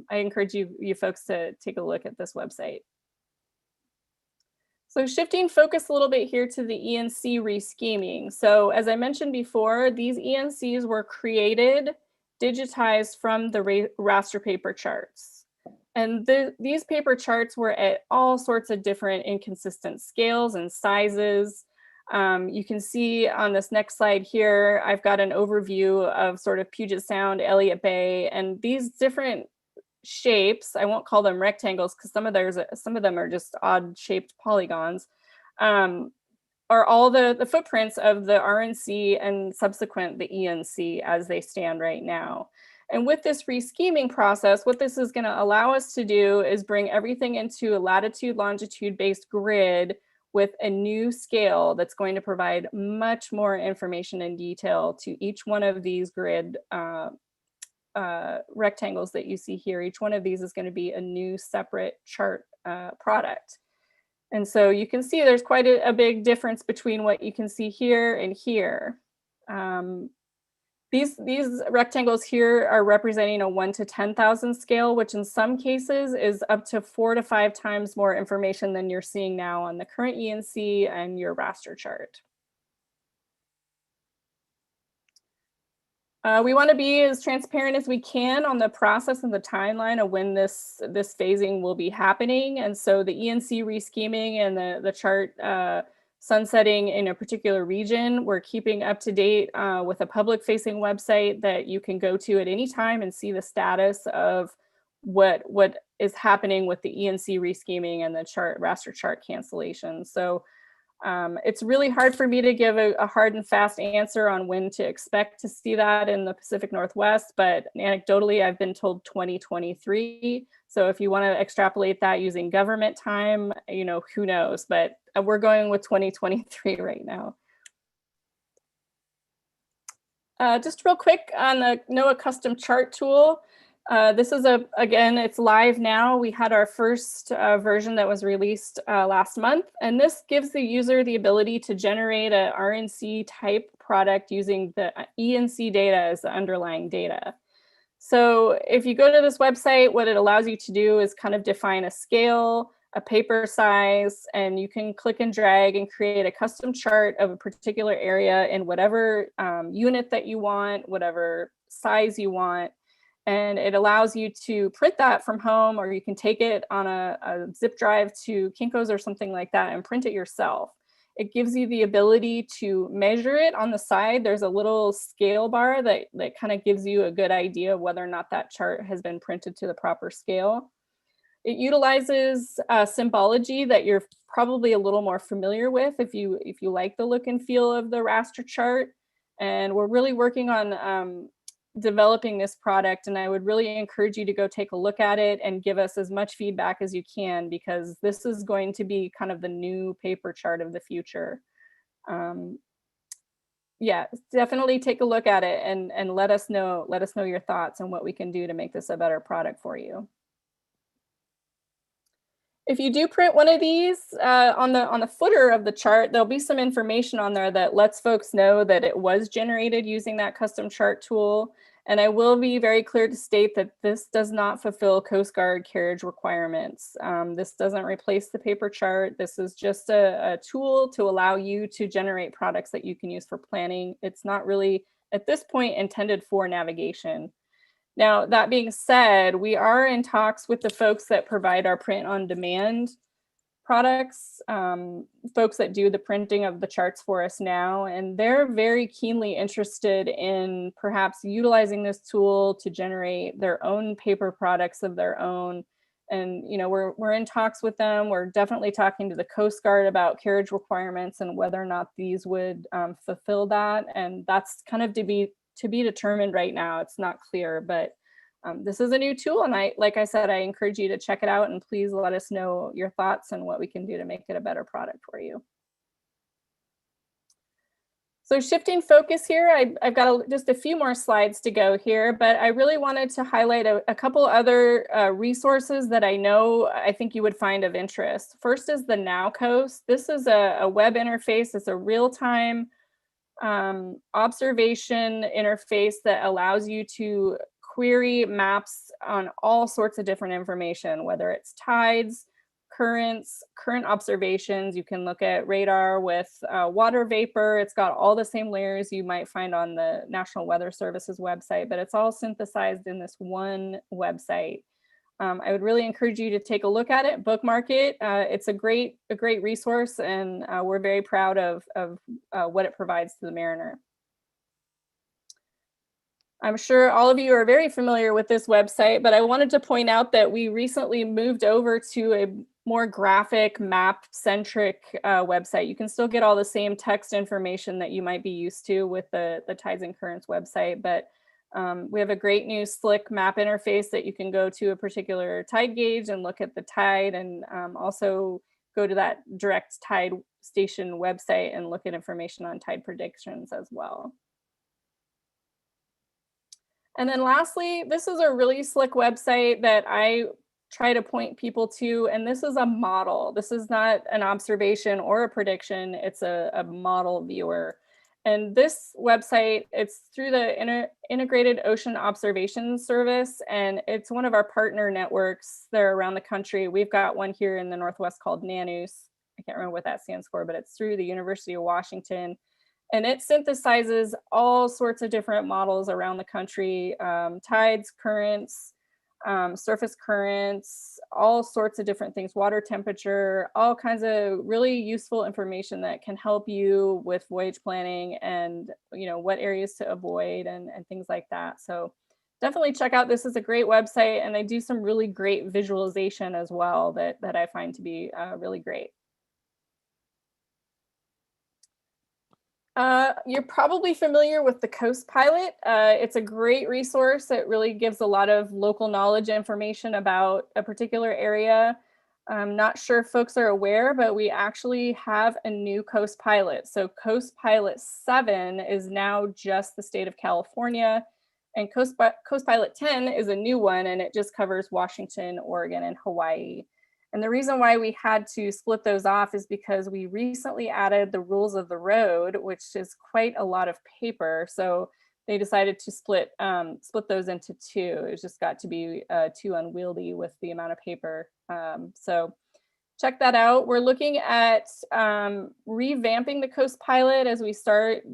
Speaker 5: I encourage you folks to take a look at this website. So shifting focus a little bit here to the ENC rescheming. So as I mentioned before, these ENCs were created, digitized from the raster paper charts. And these paper charts were at all sorts of different inconsistent scales and sizes. You can see on this next slide here, I've got an overview of sort of Puget Sound, Elliott Bay, and these different shapes, I won't call them rectangles because some of them are just odd shaped polygons, are all the footprints of the RNC and subsequent the ENC as they stand right now. And with this rescheming process, what this is going to allow us to do is bring everything into a latitude, longitude-based grid with a new scale that's going to provide much more information and detail to each one of these grid rectangles that you see here. Each one of these is going to be a new separate chart product. And so you can see there's quite a big difference between what you can see here and here. These rectangles here are representing a 1 to 10,000 scale, which in some cases is up to 4 to 5 times more information than you're seeing now on the current ENC and your raster chart. We want to be as transparent as we can on the process and the timeline of when this phasing will be happening. And so the ENC rescheming and the chart sunsetting in a particular region, we're keeping up to date with a public facing website that you can go to at any time and see the status of what is happening with the ENC rescheming and the raster chart cancellation. So it's really hard for me to give a hard and fast answer on when to expect to see that in the Pacific Northwest, but anecdotally, I've been told 2023. So if you want to extrapolate that using government time, who knows, but we're going with 2023 right now. Just real quick on the NOAA custom chart tool. This is again, it's live now. We had our first version that was released last month, and this gives the user the ability to generate a RNC type product using the ENC data as the underlying data. So if you go to this website, what it allows you to do is kind of define a scale, a paper size, and you can click and drag and create a custom chart of a particular area in whatever unit that you want, whatever size you want. And it allows you to print that from home, or you can take it on a zip drive to Kinko's or something like that and print it yourself. It gives you the ability to measure it on the side. There's a little scale bar that kind of gives you a good idea of whether or not that chart has been printed to the proper scale. It utilizes symbology that you're probably a little more familiar with if you like the look and feel of the raster chart. And we're really working on developing this product, and I would really encourage you to go take a look at it and give us as much feedback as you can, because this is going to be kind of the new paper chart of the future. Yeah, definitely take a look at it and let us know your thoughts on what we can do to make this a better product for you. If you do print one of these on the footer of the chart, there'll be some information on there that lets folks know that it was generated using that custom chart tool. And I will be very clear to state that this does not fulfill Coast Guard carriage requirements. This doesn't replace the paper chart. This is just a tool to allow you to generate products that you can use for planning. It's not really, at this point, intended for navigation. Now, that being said, we are in talks with the folks that provide our print on demand products, folks that do the printing of the charts for us now, and they're very keenly interested in perhaps utilizing this tool to generate their own paper products of their own. And we're in talks with them. We're definitely talking to the Coast Guard about carriage requirements and whether or not these would fulfill that. And that's kind of to be determined right now. It's not clear, but this is a new tool, and like I said, I encourage you to check it out, and please let us know your thoughts and what we can do to make it a better product for you. So shifting focus here, I've got just a few more slides to go here, but I really wanted to highlight a couple other resources that I think you would find of interest. First is the Now Coast. This is a web interface. It's a real-time observation interface that allows you to query maps on all sorts of different information, whether it's tides, currents, current observations. You can look at radar with water vapor. It's got all the same layers you might find on the National Weather Service's website, but it's all synthesized in this one website. I would really encourage you to take a look at it, bookmark it. It's a great resource, and we're very proud of what it provides to the mariner. I'm sure all of you are very familiar with this website, but I wanted to point out that we recently moved over to a more graphic, map-centric website. You can still get all the same text information that you might be used to with the Tides and Currents website, but we have a great new slick map interface that you can go to a particular tide gauge and look at the tide, and also go to that direct tide station website and look at information on tide predictions as well. And then lastly, this is a really slick website that I try to point people to, and this is a model. This is not an observation or a prediction, it's a model viewer. And this website, it's through the Integrated Ocean Observation Service, and it's one of our partner networks that are around the country. We've got one here in the Northwest called NANUS. I can't remember what that stands for, but it's through the University of Washington. And it synthesizes all sorts of different models around the country, tides, currents, surface currents, all sorts of different things, water temperature, all kinds of really useful information that can help you with voyage planning and what areas to avoid and things like that. So definitely check out, this is a great website, and they do some really great visualization as well that I find to be really great. You're probably familiar with the Coast Pilot. It's a great resource. It really gives a lot of local knowledge information about a particular area. I'm not sure if folks are aware, but we actually have a new Coast Pilot. So Coast Pilot 7 is now just the state of California, and Coast Pilot 10 is a new one, and it just covers Washington, Oregon, and Hawaii. And the reason why we had to split those off is because we recently added the rules of the road, which is quite a lot of paper. So they decided to split those into two. It just got to be too unwieldy with the amount of paper. So check that out. We're looking at revamping the Coast Pilot as we start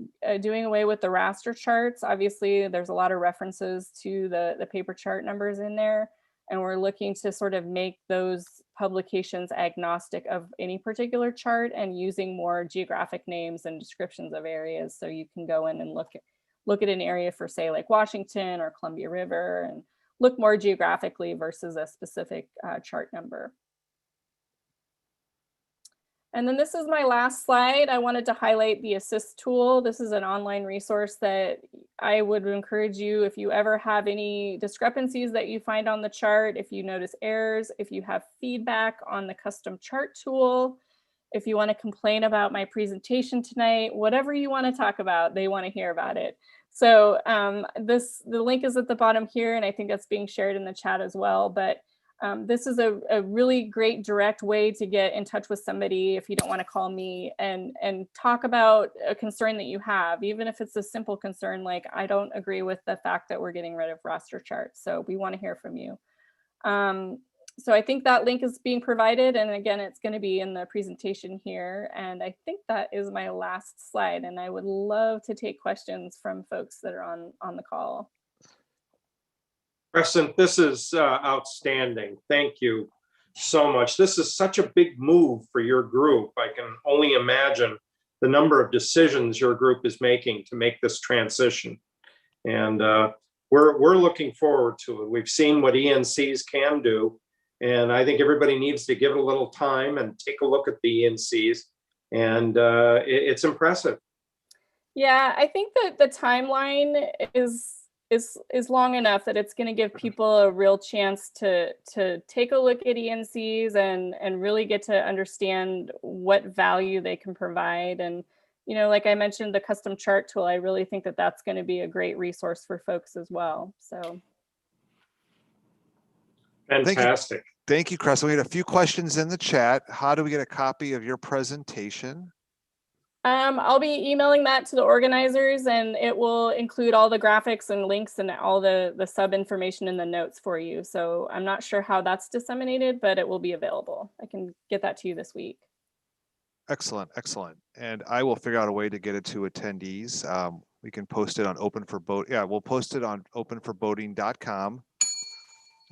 Speaker 5: doing away with the raster charts. Obviously, there's a lot of references to the paper chart numbers in there. And we're looking to sort of make those publications agnostic of any particular chart and using more geographic names and descriptions of areas. So you can go in and look at an area for, say, like Washington or Columbia River, and look more geographically versus a specific chart number. And then this is my last slide. I wanted to highlight the Assist tool. This is an online resource that I would encourage you, if you ever have any discrepancies that you find on the chart, if you notice errors, if you have feedback on the custom chart tool, if you want to complain about my presentation tonight, whatever you want to talk about, they want to hear about it. So the link is at the bottom here, and I think that's being shared in the chat as well. But this is a really great direct way to get in touch with somebody if you don't want to call me, and talk about a concern that you have, even if it's a simple concern like, I don't agree with the fact that we're getting rid of raster charts. So we want to hear from you. So I think that link is being provided, and again, it's going to be in the presentation here. And I think that is my last slide, and I would love to take questions from folks that are on the call.
Speaker 2: Crescent, this is outstanding. Thank you. so much. This is such a big move for your group. I can only imagine the number of decisions your group is making to make this transition. And we're looking forward to it. We've seen what ENCs can do. And I think everybody needs to give it a little time and take a look at the ENCs. And it's impressive.
Speaker 5: Yeah, I think that the timeline is long enough that it's going to give people a real chance to take a look at ENCs and really get to understand what value they can provide. And, you know, like I mentioned, the custom chart tool, I really think that that's going to be a great resource for folks as well. So.
Speaker 2: Fantastic.
Speaker 1: Thank you, Crescent. We had a few questions in the chat. How do we get a copy of your presentation?
Speaker 5: I'll be emailing that to the organizers, and it will include all the graphics and links and all the sub information in the notes for you. So I'm not sure how that's disseminated, but it will be available. I can get that to you this week.
Speaker 1: Excellent, excellent. And I will figure out a way to get it to attendees. We can post it on Open for Boat. Yeah, we'll post it on openforboating.com,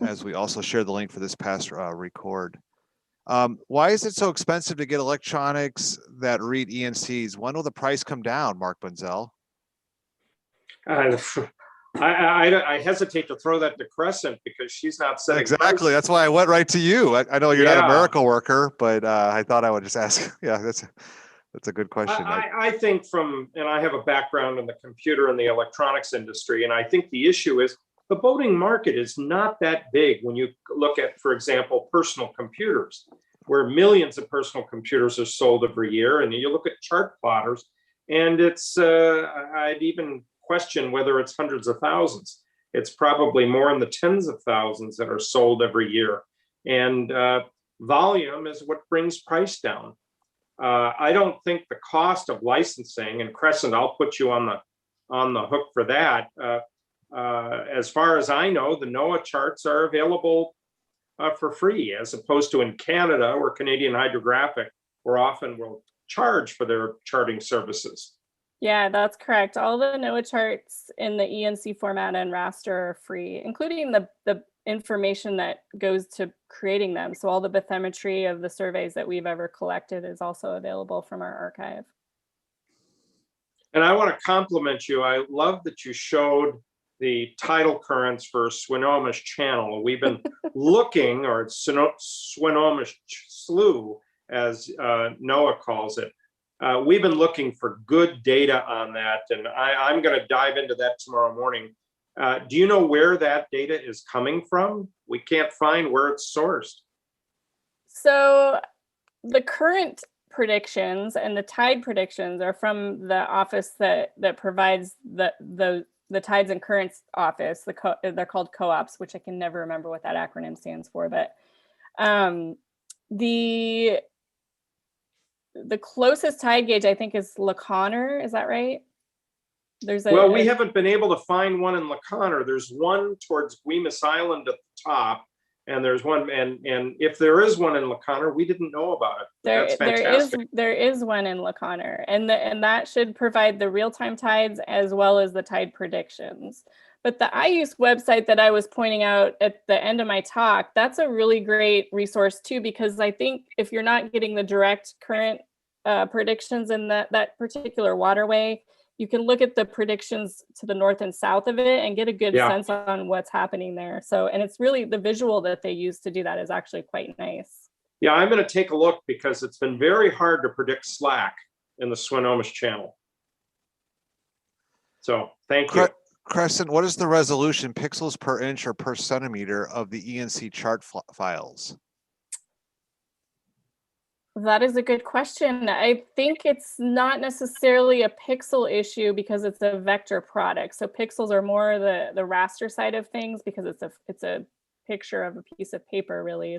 Speaker 1: as we also share the link for this past record. Why is it so expensive to get electronics that read ENCs? When will the price come down, Mark Bunzel?
Speaker 2: I hesitate to throw that to Crescent because she's not setting
Speaker 1: Exactly.
Speaker 2: prices.
Speaker 1: That's why I went right to you. I know you're not a
Speaker 2: Yeah.
Speaker 1: miracle worker, but I thought I would just ask. Yeah, that's a good question.
Speaker 2: I think and I have a background in the computer and the electronics industry, and I think the issue is the boating market is not that big when you look at, for example, personal computers, where millions of personal computers are sold every year. And you look at chart plotters, and it's, I'd even question whether it's hundreds of thousands. It's probably more in the tens of thousands that are sold every year. And volume is what brings price down. I don't think the cost of licensing, and Crescent, I'll put you on the hook for that. As far as I know, the NOAA charts are available for free, as opposed to in Canada or Canadian Hydrographic, where often will charge for their charting services.
Speaker 5: Yeah, that's correct. All the NOAA charts in the ENC format and raster are free, including the information that goes to creating them. So all the bathymetry of the surveys that we've ever collected is also available from our archive.
Speaker 2: And I want to compliment you. I love that you showed the tidal currents for Swinomish Channel. We've been looking, or Swinomish Slough, as Noah calls it. We've been looking for good data on that, and I'm going to dive into that tomorrow morning. Do you know where that data is coming from? We can't find where it's sourced.
Speaker 5: So the current predictions and the tide predictions are from the office that provides the tides and currents office. They're called co-ops, which I can never remember what that acronym stands for. But the closest tide gauge, I think, is Waggoner. Is that right?
Speaker 2: Well, we haven't been able to find one in Waggoner. There's one towards Guimas Island at the top, and there's one, and if there is one in Waggoner, we didn't know about it. That's fantastic.
Speaker 5: There is one in Waggoner, and that should provide the real-time tides as well as the tide predictions. But the IUSE website that I was pointing out at the end of my talk, that's a really great resource too, because I think if you're not getting the direct current predictions in that particular waterway, you can look at the predictions to the north and south of it and get a good sense on what's happening there. So, and it's really the visual that they use to do that is actually quite nice.
Speaker 2: Yeah, I'm going to take a look because it's been very hard to predict slack in the Swinomish Channel. So thank you.
Speaker 1: Crescent, what is the resolution, pixels per inch or per centimeter, of the ENC chart files?
Speaker 5: That is a good question. I think it's not necessarily a pixel issue because it's a vector product. So pixels are more the raster side of things because it's a picture of a piece of paper. Really,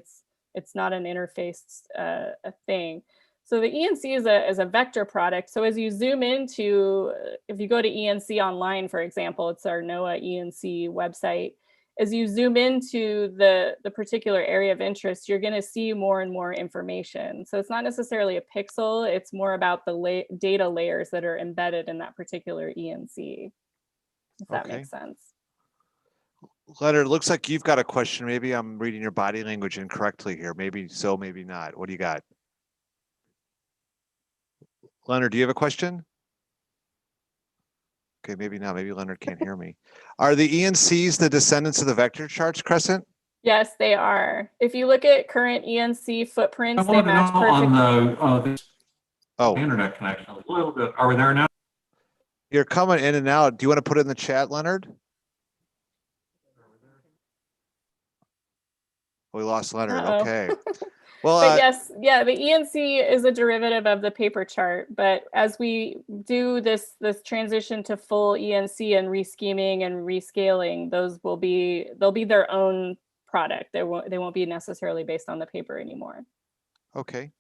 Speaker 5: it's not an interfaced a thing. So the ENC is a vector product. So as you zoom into, if you go to ENC online, for example, it's our NOAA ENC website. As you zoom into the particular area of interest, you're going to see more and more information. So it's not necessarily a pixel, it's more about the data layers that are embedded in that particular ENC, if that makes sense.
Speaker 1: Leonard, it looks like you've got a question. Maybe I'm reading your body language incorrectly here. Maybe so, maybe not. What do you got? Leonard, do you have a question? Okay, maybe not. Maybe Leonard can't hear me. Are the ENCs the descendants of the vector charts, Crescent?
Speaker 5: Yes, they are. If you look at current ENC
Speaker 4: I
Speaker 5: footprints, they
Speaker 4: wanted to know
Speaker 5: match perfectly.
Speaker 4: on the
Speaker 1: Oh,
Speaker 4: internet connection a little bit. Are we there now?
Speaker 1: you're coming in and out. Do you want to put it in the chat, Leonard? We lost Leonard.
Speaker 5: Uh-oh.
Speaker 1: Okay. Well,
Speaker 5: But yes, yeah, the ENC is a derivative of the paper chart. But as we do this transition to full ENC and rescheming and rescaling, they'll be their own product. They won't be necessarily based on the paper anymore.
Speaker 1: okay.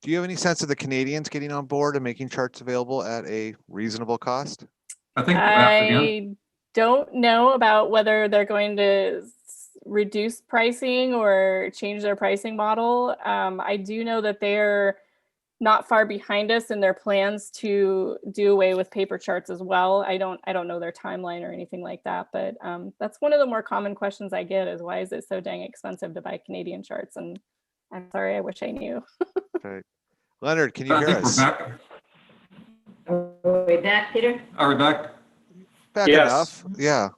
Speaker 1: Do you have any sense of the Canadians getting on board and making charts available at a reasonable cost?
Speaker 4: I think again,
Speaker 5: I don't know about whether they're going to reduce pricing or change their pricing model. I do know that they're not far behind us in their plans to do away with paper charts as well. I don't know their timeline or anything like that, but that's one of the more common questions I get is why is it so dang expensive to buy Canadian charts? And I'm sorry, I wish I knew.
Speaker 1: Okay. Leonard, can you
Speaker 4: I
Speaker 1: hear
Speaker 4: think
Speaker 1: us?
Speaker 4: we're back.
Speaker 3: Are we back, Peter?
Speaker 4: Are we back?
Speaker 1: Back
Speaker 2: Yes.
Speaker 1: enough. Yeah.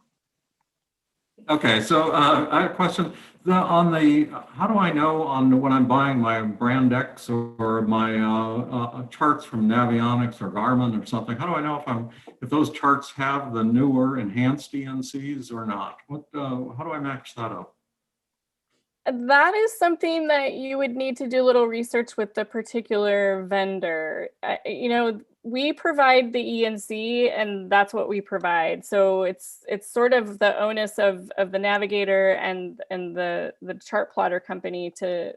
Speaker 4: Okay, so I have a question. How do I know on when I'm buying my Brand X or my charts from Navionics or Garmin or something? How do I know if those charts have the newer enhanced ENCs or not? How do I match that up?
Speaker 5: That is something that you would need to do a little research with the particular vendor. We provide the ENC and that's what we provide. So it's sort of the onus of the navigator and the chart plotter company to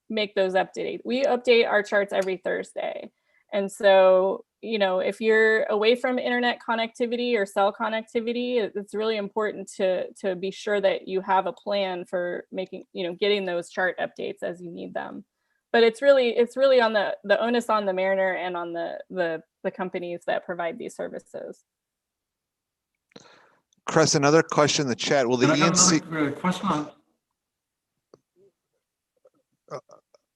Speaker 5: make those updates. We update our charts every Thursday. And so, if you're away from internet connectivity or cell connectivity, it's really important to be sure that you have a plan for getting those chart updates as you need them. But it's really on the onus on the mariner and on the companies that provide these services.
Speaker 1: Chris, another question in the chat. Will the
Speaker 4: And I got
Speaker 1: ENC?
Speaker 4: another question on.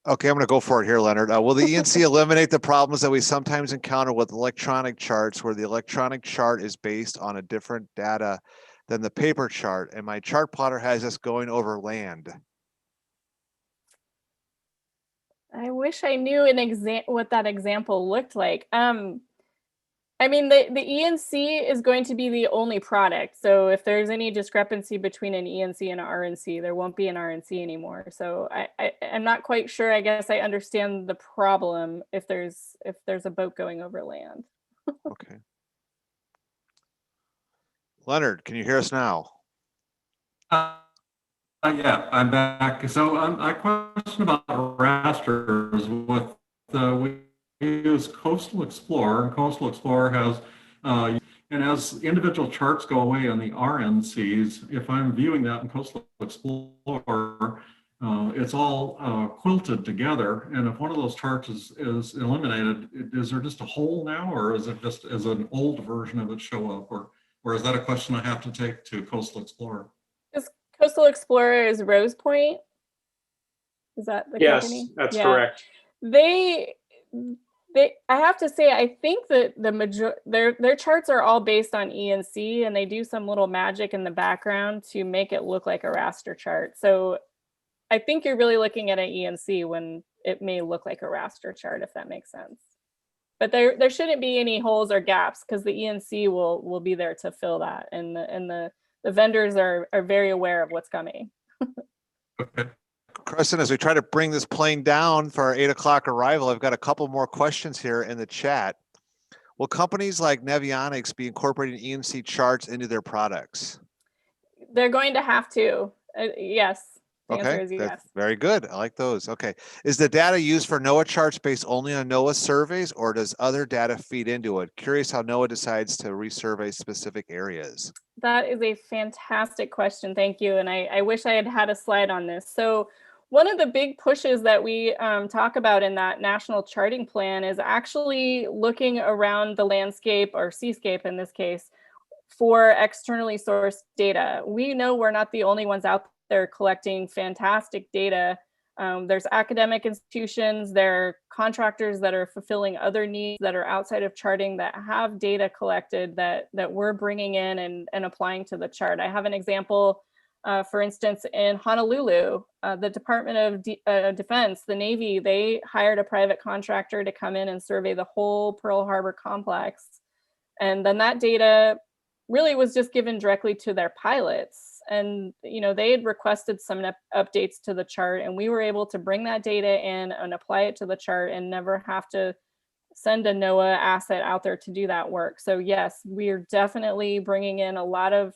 Speaker 1: Okay, I'm going to go for it here, Leonard. Will the ENC eliminate the problems that we sometimes encounter with electronic charts where the electronic chart is based on a different data than the paper chart and my chart plotter has us going over land?
Speaker 5: I wish I knew what that example looked like. The ENC is going to be the only product. So if there's any discrepancy between an ENC and an RNC, there won't be an RNC anymore. So I'm not quite sure. I guess I understand the problem if there's a boat going over land.
Speaker 1: Okay. Leonard, can you hear us now?
Speaker 4: Yeah, I'm back. So I question about rasters with we use Coastal Explorer, and Coastal Explorer has, and as individual charts go away on the RNCs, if I'm viewing that in Coastal Explorer, it's all quilted together. And if one of those charts is eliminated, is there just a hole now, or is it just as an old version of it show up, or is that a question I have to take to Coastal Explorer?
Speaker 5: Coastal Explorer is Rose Point. Is that the company?
Speaker 2: Yes, that's correct.
Speaker 5: I have to say, I think that their charts are all based on ENC, and they do some little magic in the background to make it look like a raster chart. So I think you're really looking at an ENC when it may look like a raster chart, if that makes sense. But there shouldn't be any holes or gaps because the ENC will be there to fill that, and the vendors are very aware of what's coming.
Speaker 4: Okay.
Speaker 1: Crescent, as we try to bring this plane down for our 8 o'clock arrival, I've got a couple more questions here in the chat. Will companies like Navionics be incorporating ENC charts into their products?
Speaker 5: They're going to have to. Yes. The answer is yes.
Speaker 1: Very good. I like those. Okay. Is the data used for NOAA charts based only on NOAA surveys, or does other data feed into it? Curious how NOAA decides to resurvey specific areas.
Speaker 5: That is a fantastic question. Thank you. And I wish I had a slide on this. So one of the big pushes that we talk about in that national charting plan is actually looking around the landscape, or seascape in this case, for externally sourced data. We know we're not the only ones out there collecting fantastic data. There's academic institutions, there are contractors that are fulfilling other needs that are outside of charting that have data collected that we're bringing in and applying to the chart. I have an example, for instance, in Honolulu, the Department of Defense, the Navy, they hired a private contractor to come in and survey the whole Pearl Harbor complex. And then that data really was just given directly to their pilots. And, you know, they had requested some updates to the chart, and we were able to bring that data in and apply it to the chart and never have to send a NOAA asset out there to do that work. So yes, we're definitely bringing in a lot of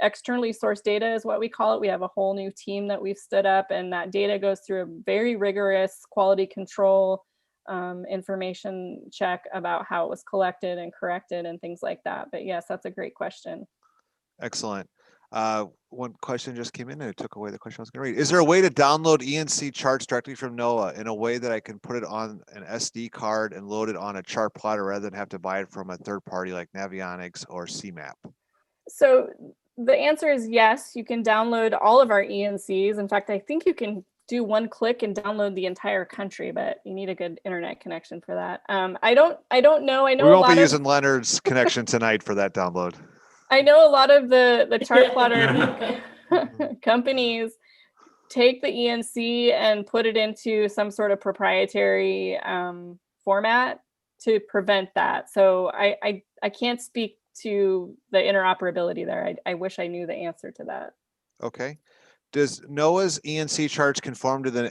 Speaker 5: externally sourced data is what we call it. We have a whole new team that we've stood up, and that data goes through a very rigorous quality control information check about how it was collected and corrected and things like that. But yes, that's a great question.
Speaker 1: Excellent. One question just came in and it took away the question I was going to read. Is there a way to download ENC charts directly from NOAA in a way that I can put it on an SD card and load it on a chart plotter rather than have to buy it from a third party like Navionics or CMAP?
Speaker 5: So the answer is yes, you can download all of our ENCs. In fact, I think you can do one click and download the entire country, but you need a good internet connection for that. I don't know. I know
Speaker 1: we
Speaker 5: a
Speaker 1: won't
Speaker 5: lot
Speaker 1: be
Speaker 5: of,
Speaker 1: using Leonard's connection tonight for that download.
Speaker 5: I know a lot of the chart plotter companies take the ENC and put it into some sort of proprietary format to prevent that. So I can't speak to the interoperability there. I wish I knew the answer to that.
Speaker 1: Okay. Does NOAA's ENC charts conform to the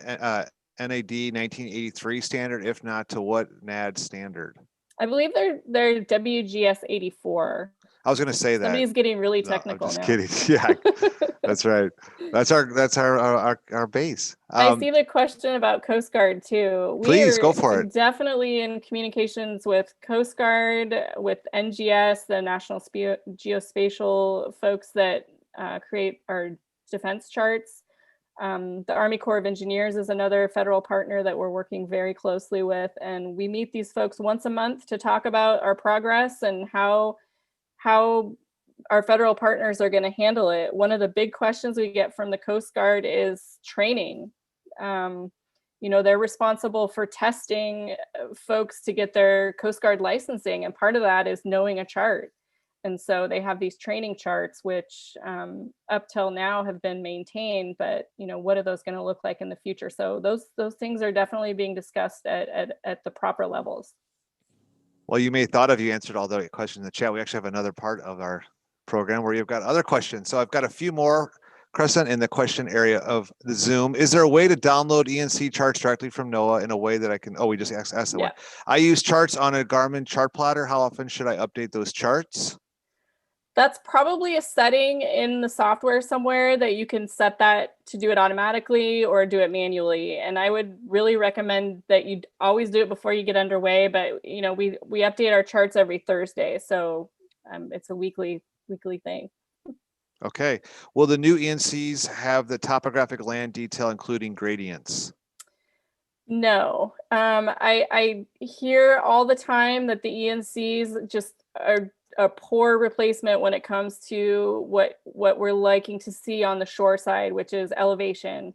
Speaker 1: NAD 1983 standard? If not, to what NAD standard?
Speaker 5: I believe they're WGS 84.
Speaker 1: I was going to say that.
Speaker 5: Somebody's getting really
Speaker 1: No, I'm
Speaker 5: technical
Speaker 1: just
Speaker 5: now.
Speaker 1: kidding. Yeah, that's right. That's our base.
Speaker 5: I see the question about Coast Guard too.
Speaker 1: Please go for it.
Speaker 5: Definitely in communications with Coast Guard, with NGS, the National Geospatial folks that create our defense charts. The Army Corps of Engineers is another federal partner that we're working very closely with. And we meet these folks once a month to talk about our progress and how our federal partners are going to handle it. One of the big questions we get from the Coast Guard is training. You know, they're responsible for testing folks to get their Coast Guard licensing. And part of that is knowing a chart. And so they have these training charts, which up till now have been maintained, but you know, what are those going to look like in the future? So those things are definitely being discussed at the proper levels.
Speaker 1: Well, you may have thought of you answered all the questions in the chat. We actually have another part of our program where you've got other questions. So I've got a few more, Crescent, in the question area of the Zoom. Is there a way to download ENC charts directly from NOAA in a way that I can, we just asked that one. I use charts on a Garmin chart plotter. How often should I update those charts?
Speaker 5: That's probably a setting in the software somewhere that you can set that to do it automatically or do it manually. And I would really recommend that you always do it before you get underway. But you know, we update our charts every Thursday, so it's a weekly thing.
Speaker 1: Okay. Will the new ENCs have the topographic land detail, including gradients?
Speaker 5: No. I hear all the time that the ENCs just are a poor replacement when it comes to what we're liking to see on the shore side, which is elevation.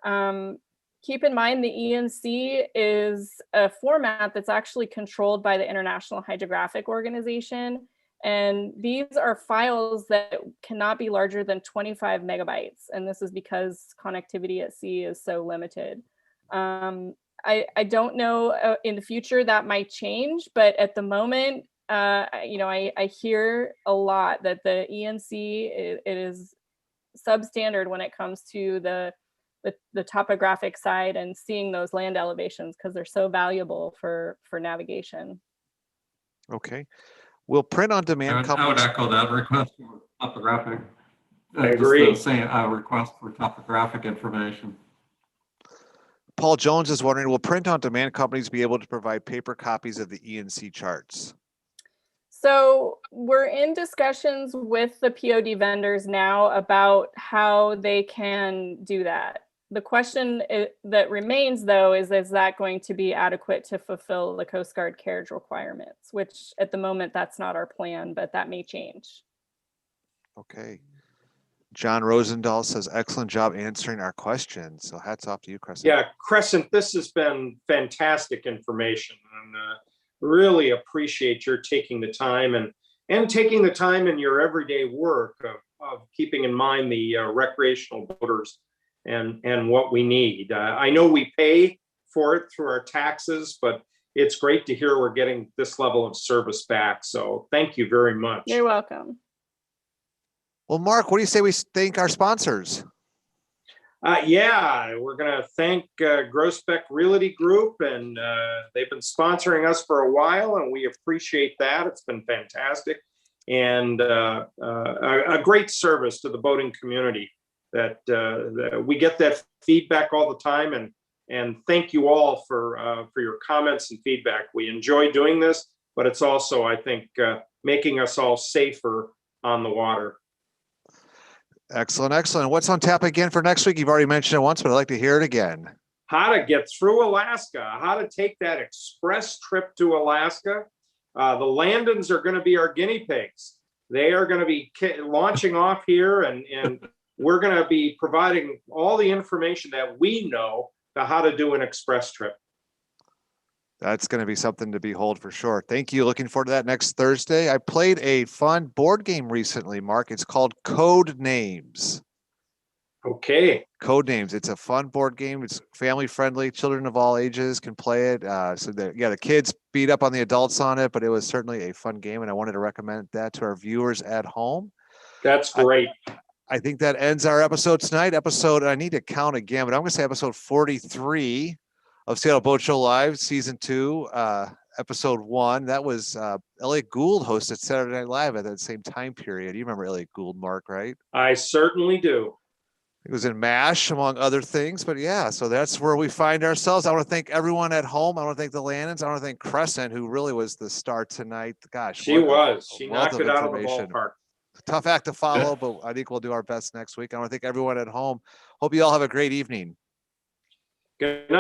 Speaker 5: Keep in mind the ENC is a format that's actually controlled by the International Hydrographic Organization. And these are files that cannot be larger than 25 megabytes. And this is because connectivity at sea is so limited. I don't know in the future that might change, but at the moment, you know, I hear a lot that the ENC, it is substandard when it comes to the topographic side and seeing those land elevations because they're so valuable for navigation.
Speaker 1: Okay. Will print on demand
Speaker 4: I would echo that request for topographic.
Speaker 2: I agree.
Speaker 4: Just saying a request for topographic information.
Speaker 1: Paul Jones is wondering, will print on demand companies be able to provide paper copies of the ENC charts?
Speaker 5: So we're in discussions with the POD vendors now about how they can do that. The question that remains, though, is that going to be adequate to fulfill the Coast Guard carriage requirements, which at the moment, that's not our plan, but that may change.
Speaker 1: Okay. John Rosendahl says, excellent job answering our questions. So hats off to you, Crescent.
Speaker 2: Yeah, Crescent, this has been fantastic information, and really appreciate your taking the time and taking the time in your everyday work of keeping in mind the recreational boaters and what we need. I know we pay for it through our taxes, but it's great to hear we're getting this level of service back. So thank you very much.
Speaker 5: You're welcome.
Speaker 1: Well, Mark, what do you say we thank our sponsors?
Speaker 2: Yeah, we're going to thank Groesbeck Realty Group, and they've been sponsoring us for a while, and we appreciate that. It's been fantastic, and a great service to the boating community. That we get that feedback all the time, and thank you all for your comments and feedback. We enjoy doing this, but it's also, I think, making us all safer on the water.
Speaker 1: Excellent, excellent. What's on tap again for next week? You've already mentioned it once, but I'd like to hear it again.
Speaker 2: How to get through Alaska, how to take that express trip to Alaska. The Landons are going to be our guinea pigs. They are going to be launching off here, and we're going to be providing all the information that we know to how to do an express trip.
Speaker 1: That's going to be something to behold for sure. Thank you. Looking forward to that next Thursday. I played a fun board game recently, Mark. It's called Code Names.
Speaker 2: Okay.
Speaker 1: Code Names. It's a fun board game. It's family friendly. Children of all ages can play it. The kids beat up on the adults on it, but it was certainly a fun game, and I wanted to recommend that to our viewers at home.
Speaker 2: That's great.
Speaker 1: I think that ends our episode tonight. I need to count again, but I'm going to say episode 43 of Seattle Boat Show Live, season 2, episode 1. That was Elliot Gould hosted Saturday Night Live at that same time period. You remember Elliot Gould, Mark, right?
Speaker 2: I certainly do.
Speaker 1: It was in MASH, among other things, but yeah, so that's where we find ourselves. I want to thank everyone at home. I want to thank the Landons. I want to thank Crescent, who really was the star tonight. Gosh,
Speaker 2: She knocked it out of the ballpark.
Speaker 1: Tough act to follow, but I think we'll do our best next week. I want to thank everyone at home. Hope you all have a great evening.
Speaker 2: Good night.